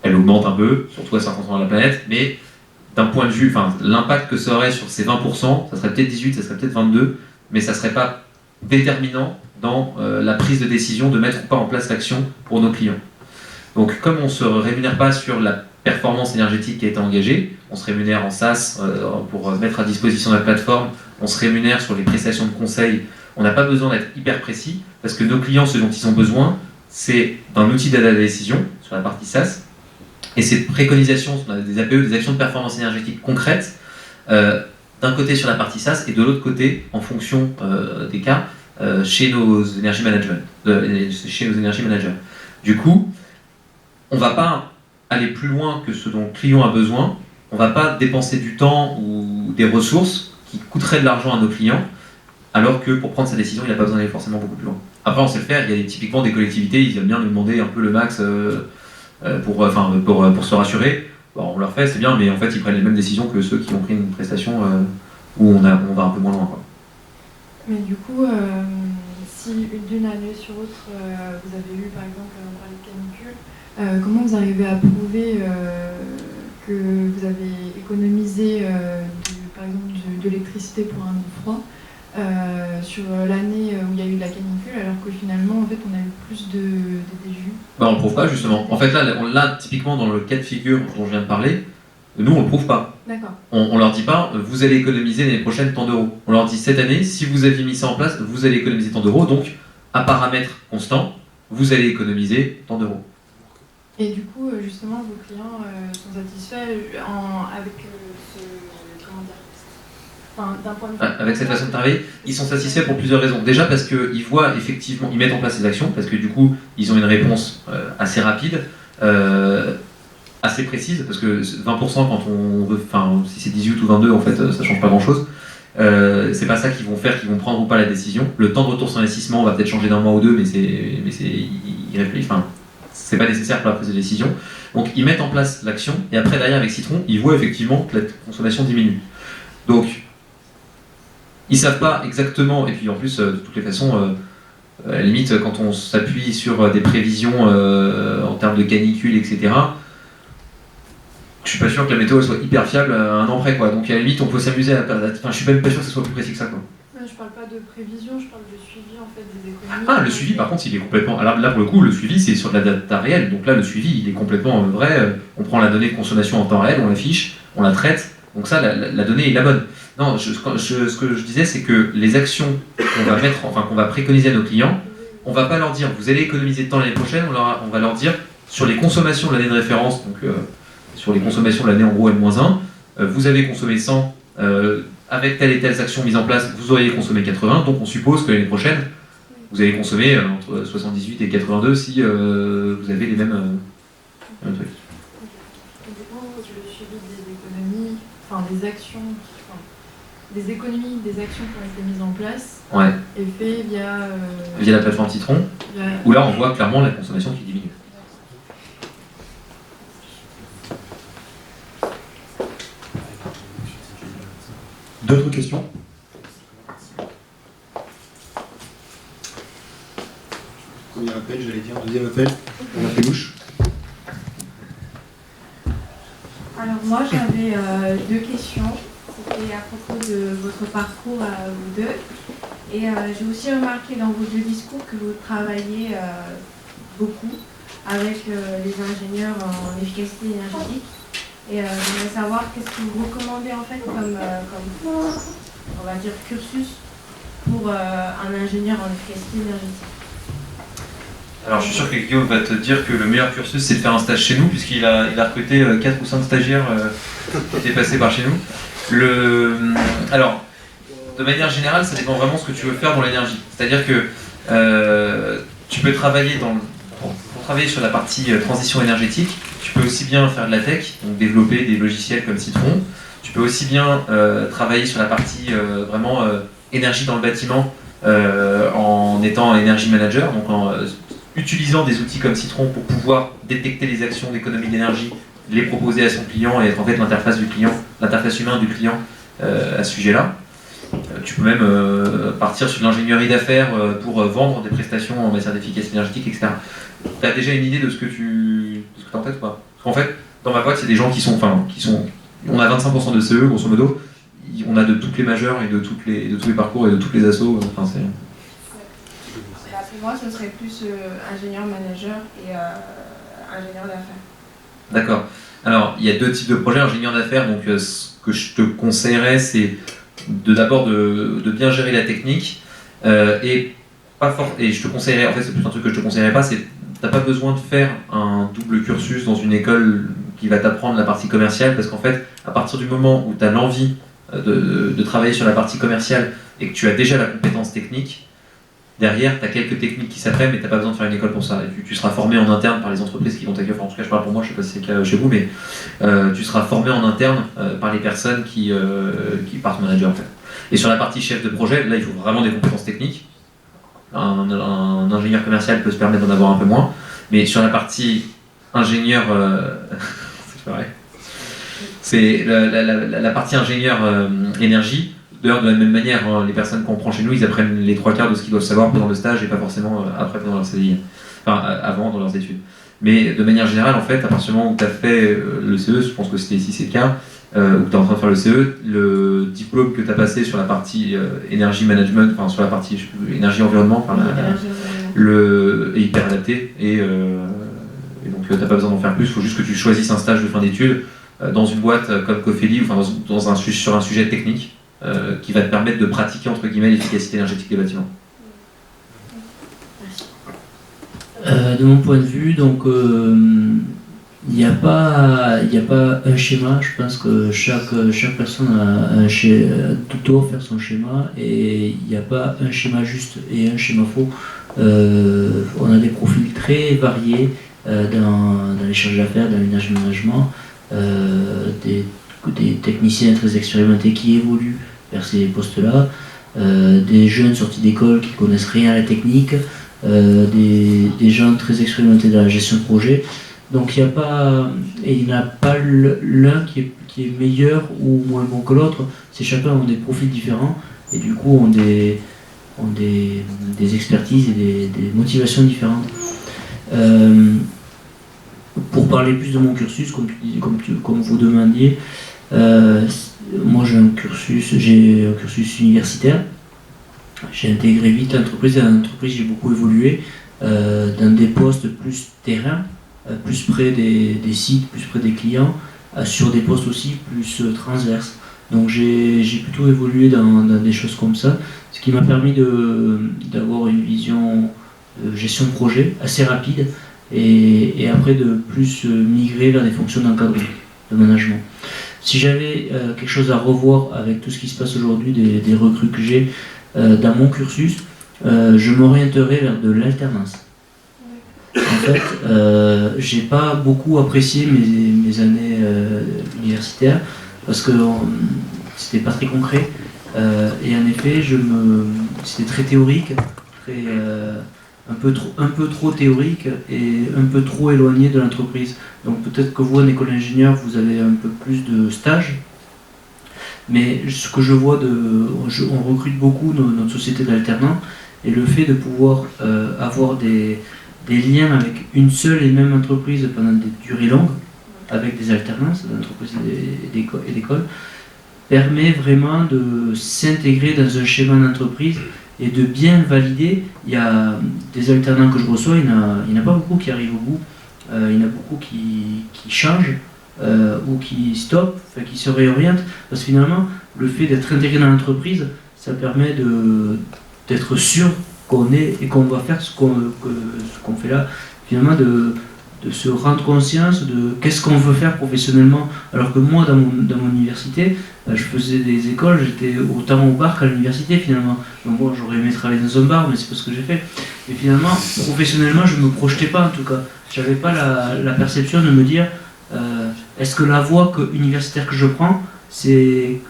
Elle augmente un peu, surtout à certains endroits de la planète, mais d'un point de vue, l'impact que ça aurait sur ces 20%, ça serait peut-être 18, ça serait peut-être 22, mais ça ne serait pas déterminant dans la prise de décision de mettre ou pas en place l'action pour nos clients. Donc comme on ne se rémunère pas sur la performance énergétique qui a été engagée, on se rémunère en SaaS pour mettre à disposition la plateforme, on se rémunère sur les prestations de conseil, on n'a pas besoin d'être hyper précis, parce que nos clients, ce dont ils ont besoin, c'est d'un outil d'aide à la décision, sur la partie SaaS, et ces préconisations, on a des APE, des actions de performance énergétique concrètes, d'un côté sur la partie SaaS, et de l'autre côté, en fonction des cas, chez nos energy managers. Du coup, on ne va pas aller plus loin que ce dont le client a besoin, on ne va pas dépenser du temps ou des ressources qui coûteraient de l'argent à nos clients, alors que pour prendre sa décision, il n'a pas besoin d'aller forcément beaucoup plus loin. Après, on sait le faire, il y a typiquement des collectivités, ils aiment bien nous demander un peu le max pour se rassurer. Bon, on leur fait, c'est bien, mais en fait, ils prennent les mêmes décisions que ceux qui ont pris une prestation où on va un peu moins loin, quoi. Mais du coup, si d'une année sur autre, vous avez eu par exemple on parlait de canicule, comment vous arrivez à prouver que vous avez économisé par exemple de l'électricité pour un froid sur l'année où il y a eu de la canicule, alors que finalement en fait on a eu plus de DGU? On le prouve pas justement. En fait là typiquement dans le cas de figure dont je viens de parler, nous on le prouve pas. D'accord. On leur dit pas vous allez économiser l'année prochaine tant d'euros. On leur dit cette année si vous aviez mis ça en place vous allez économiser tant d'euros, donc à paramètre constant vous allez économiser tant d'euros. Et du coup justement vos clients sont satisfaits avec d'un point de vue... Avec cette façon de travailler, ils sont satisfaits pour plusieurs raisons. Déjà parce qu'ils voient effectivement, ils mettent en place ces actions, parce que du coup, ils ont une réponse assez rapide, assez précise, parce que 20% quand on veut, si c'est 18 ou 22, en fait, ça change pas grand-chose. C'est pas ça qu'ils vont faire, qu'ils vont prendre ou pas la décision. Le temps de retour sur investissement va peut-être changer d'un mois ou deux, mais c'est pas nécessaire pour la prise de décision. Donc ils mettent en place l'action, et après derrière avec Citron, ils voient effectivement que la consommation diminue. Donc ils savent pas exactement, et puis en plus, de toutes les façons, à la limite, quand on s'appuie sur des prévisions en termes de canicule, etc., je suis pas sûr que la météo soit hyper fiable à un an près, quoi. Donc à la limite, on peut s'amuser à... je suis même pas sûr que ce soit plus précis que ça, quoi. Je parle pas de prévision, je parle de suivi en fait des économies. Ah, le suivi, par contre, il est complètement... Alors là, pour le coup, le suivi, c'est sur de la data réelle. Donc là, le suivi, il est complètement vrai. On prend la donnée de consommation en temps réel, on l'affiche, on la traite. Donc ça, la donnée est la bonne. Non, ce que je disais, c'est que les actions qu'on va préconiser à nos clients, on va pas leur dire vous allez économiser de temps l'année prochaine, on va leur dire sur les consommations de l'année de référence, donc sur les consommations de l'année en gros N-1, vous avez consommé 100, avec telle et telle action mise en place, vous auriez consommé 80, donc on suppose que l'année prochaine, vous allez consommer entre 78 et 82 si vous avez les mêmes trucs. Des économies, des actions qui ont été mises en place, ouais. Et fait via la plateforme Citron, où là on voit clairement la consommation qui diminue. D'autres questions? appel, j'allais dire, deuxième appel. On a fait louche. Alors moi j'avais deux questions. C'était à propos de votre parcours à vous deux. Et j'ai aussi remarqué dans vos deux discours que vous travaillez beaucoup avec les ingénieurs en efficacité énergétique. Et j'aimerais savoir qu'est-ce que vous recommandez en fait comme on va dire cursus pour un ingénieur en efficacité énergétique. Alors je suis sûr que Guillaume va te dire que le meilleur cursus c'est de faire un stage chez nous, puisqu'il a recruté 4 ou 5 stagiaires qui étaient passés par chez nous. Alors, de manière générale, ça dépend vraiment de ce que tu veux faire dans l'énergie. C'est-à-dire que tu peux travailler pour travailler sur la partie transition énergétique, tu peux aussi bien faire de la tech, donc développer des logiciels comme Citron. Tu peux aussi bien travailler sur la partie vraiment énergie dans le bâtiment en étant energy manager, donc en utilisant des outils comme Citron pour pouvoir détecter les actions d'économie d'énergie, les proposer à son client et être en fait l'interface du client, l'interface humaine du client à ce sujet-là. Tu peux même partir sur de l'ingénierie d'affaires pour vendre des prestations en matière d'efficacité énergétique, etc. Tu as déjà une idée de ce que tu as en tête ou pas? Parce qu'en fait, dans ma boîte, c'est des gens qui sont... On a 25% de CE, grosso modo. On a de toutes les majeures et de tous les parcours et de toutes les assos. Enfin, c'est... Pour moi, ce serait plus ingénieur-manager et ingénieur d'affaires. D'accord. Alors, il y a deux types de projets. Ingénieur d'affaires, donc ce que je te conseillerais, c'est d'abord de bien gérer la technique et je te conseillerais, en fait c'est plus un truc que je te conseillerais pas, c'est t'as pas besoin de faire un double cursus dans une école qui va t'apprendre la partie commerciale, parce qu'en fait à partir du moment où tu as l'envie de travailler sur la partie commerciale et que tu as déjà la compétence technique, derrière tu as quelques techniques qui s'apprennent, mais tu n'as pas besoin de faire une école pour ça. Et tu seras formé en interne par les entreprises qui vont t'accueillir, enfin, en tout cas je parle pour moi, je sais pas si c'est le cas chez vous, mais tu seras formé en interne par les personnes qui partent manager en fait. Et sur la partie chef de projet, là il faut vraiment des compétences techniques. Un ingénieur commercial peut se permettre d'en avoir un peu moins, mais sur la partie ingénieur, c'est pareil. C'est la partie ingénieur énergie. D'ailleurs, de la même manière, les personnes qu'on prend chez nous, ils apprennent les 3/4 de ce qu'ils doivent savoir pendant le stage et pas forcément après pendant leur CDI. Enfin, avant dans leurs études. Mais de manière générale, en fait, à partir du moment où tu as fait le CE, je pense que c'était ici c'est le cas, où tu es en train de faire le CE, le diplôme que tu as passé sur la partie énergie management, enfin sur la partie énergie environnement, enfin, est hyper adapté et donc tu n'as pas besoin d'en faire plus, il faut juste que tu choisisses un stage de fin d'études dans une boîte comme Cofeli, enfin sur un sujet technique qui va te permettre de pratiquer entre guillemets l'efficacité énergétique des bâtiments. De mon point de vue, donc il n'y a pas un schéma. Je pense que chaque personne a un schéma, doit faire son schéma, et il n'y a pas un schéma juste et un schéma faux. On a des profils très variés dans les charges d'affaires, dans l'énergie management, des techniciens très expérimentés qui évoluent vers ces postes-là, des jeunes sortis d'école qui connaissent rien à la technique, des gens très expérimentés dans la gestion de projet. Donc il n'y a pas l'un qui est meilleur ou moins bon que l'autre. C'est chacun ont des profils différents et du coup ont des expertises et des motivations différentes. Pour parler plus de mon cursus, comme vous demandiez, moi j'ai un cursus universitaire. J'ai intégré vite l'entreprise. Dans l'entreprise, j'ai beaucoup évolué dans des postes plus terrain, plus près des sites, plus près des clients, sur des postes aussi plus transverses. Donc j'ai plutôt évolué dans des choses comme ça, ce qui m'a permis d'avoir une vision de gestion de projet assez rapide et après de plus migrer vers des fonctions d'encadrement, de management. Si j'avais quelque chose à revoir avec tout ce qui se passe aujourd'hui, des recrues que j'ai dans mon cursus, je m'orienterais vers de l'alternance. En fait, j'ai pas beaucoup apprécié mes années universitaires parce que c'était pas très concret et en effet c'était très théorique, un peu trop théorique et un peu trop éloigné de l'entreprise. Donc peut-être que vous en école d'ingénieur vous avez un peu plus de stages, mais ce que je vois on recrute beaucoup dans notre société d'alternants, et le fait de pouvoir avoir des des liens avec une seule et même entreprise pendant des durées longues, avec des alternances d'entreprises et d'écoles, permet vraiment de s'intégrer dans un schéma d'entreprise et de bien valider. Il y a des alternants que je reçois, il n'y en a pas beaucoup qui arrivent au bout, il y en a beaucoup qui changent ou qui stoppent, enfin, qui se réorientent, parce que finalement, le fait d'être intégré dans l'entreprise, ça permet d'être sûr qu'on est et qu'on va faire ce qu'on fait là, finalement de se rendre conscience de qu'est-ce qu'on veut faire professionnellement. Alors que moi, dans mon université, je faisais des écoles, j'étais autant au bar qu'à l'université finalement. Donc bon, j'aurais aimé travailler dans un bar, mais c'est pas ce que j'ai fait. Et finalement, professionnellement, je ne me projetais pas en tout cas. Je n'avais pas la perception de me dire est-ce que la voie universitaire que je prends, c'est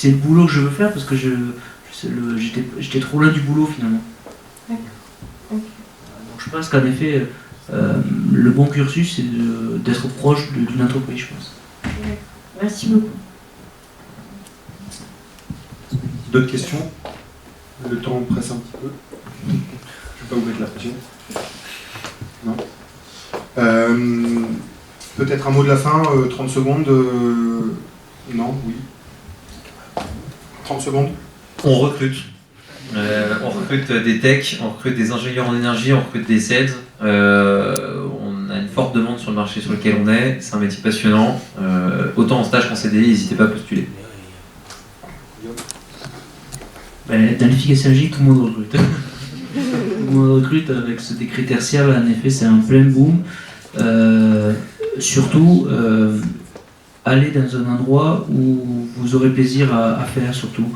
le boulot que je veux faire, parce que j'étais trop loin du boulot finalement. Donc je pense qu'en effet, le bon cursus, c'est d'être proche d'une entreprise, je pense. Merci beaucoup. D'autres questions? Le temps presse un petit peu. Je ne vais pas vous mettre la pression. Non. Peut-être un mot de la fin, 30 secondes. Non, oui. 30 secondes. On recrute. On recrute des techs, on recrute des ingénieurs en énergie, on recrute des sales. On a une forte demande sur le marché sur lequel on est. C'est un métier passionnant. Autant en stage qu'en CDI, n'hésitez pas à postuler. Dans l'efficacité énergétique, tout le monde recrute. Tout le monde recrute avec ce décret tertiaire, en effet, c'est un plein boom. Surtout, allez dans un endroit où vous aurez plaisir à faire, surtout.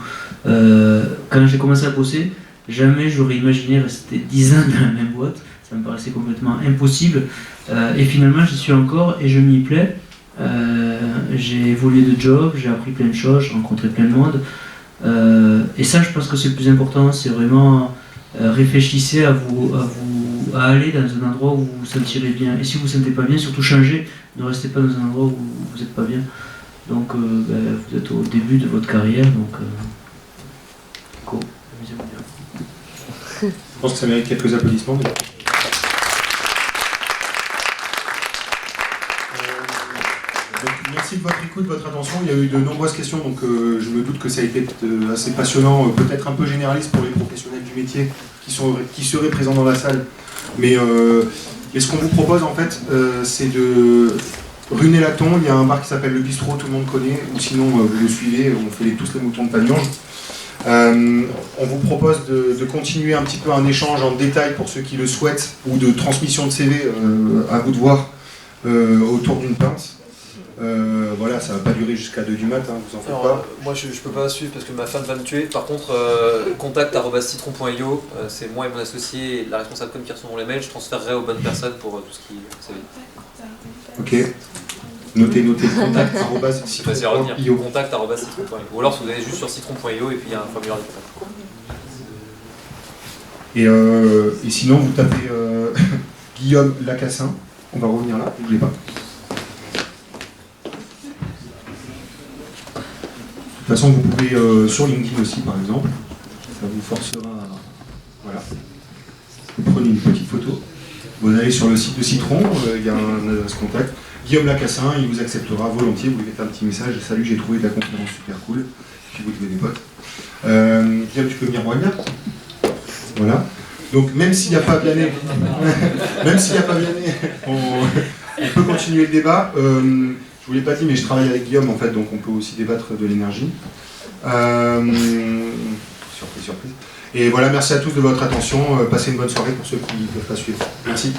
Quand j'ai commencé à bosser, jamais j'aurais imaginé rester 10 ans dans la même boîte. Ça me paraissait complètement impossible. Et finalement, j'y suis encore et je m'y plais. J'ai évolué de job, j'ai appris plein de choses, j'ai rencontré plein de monde. Et ça, je pense que c'est le plus important, c'est vraiment réfléchissez à aller dans un endroit où vous vous sentirez bien. Et si vous ne vous sentez pas bien, surtout changez, ne restez pas dans un endroit où vous n'êtes pas bien. Donc vous êtes au début de votre carrière, donc go, amusez-vous bien. Je pense que ça mérite quelques applaudissements. Merci de votre écoute, de votre attention. Il y a eu de nombreuses questions, donc je me doute que ça a été assez passionnant, peut-être un peu généraliste pour les professionnels du métier qui seraient présents dans la salle. Mais ce qu'on vous propose en fait, c'est de rue Nélaton. Il y a un bar qui s'appelle le Bistrot, tout le monde connaît, ou sinon vous le suivez, on fait tous les moutons de Panurge. On vous propose de continuer un petit peu un échange en détail pour ceux qui le souhaitent, ou de transmission de CV, à vous de voir, autour d'une pinte. Voilà, ça va pas durer jusqu'à 2 du matin, vous en faites pas. Moi je peux pas suivre parce que ma femme va me tuer. Par contre, contact@citron.io, c'est moi et mon associé et la responsable com qui recevront les mails. Je transférerai aux bonnes personnes pour tout ce qui est. Ok. Notez contact@citron.io. Contact@citron.io. Ou alors si vous allez juste sur citron.io et puis il y a un formulaire de contact. Et sinon vous tapez Guillaume Lacassin. On va revenir là, n'oubliez pas. De toute façon, vous pouvez sur LinkedIn aussi, par exemple. Ça vous forcera à... Voilà. Vous prenez une petite photo. Vous allez sur le site de Citron, il y a un adresse contact. Guillaume Lacassin, il vous acceptera volontiers. Vous lui mettez un petit message. Salut, j'ai trouvé de la conférence super cool. Puis vous trouvez des potes. Guillaume, tu peux venir boire une bière ? Voilà. Donc, même s'il n'y a pas Vianney, on peut continuer le débat. Je vous l'ai pas dit, mais je travaille avec Guillaume en fait, donc on peut aussi débattre de l'énergie. Surprise, surprise. Et voilà, merci à tous de votre attention. Passez une bonne soirée pour ceux qui ne peuvent pas suivre. Merci.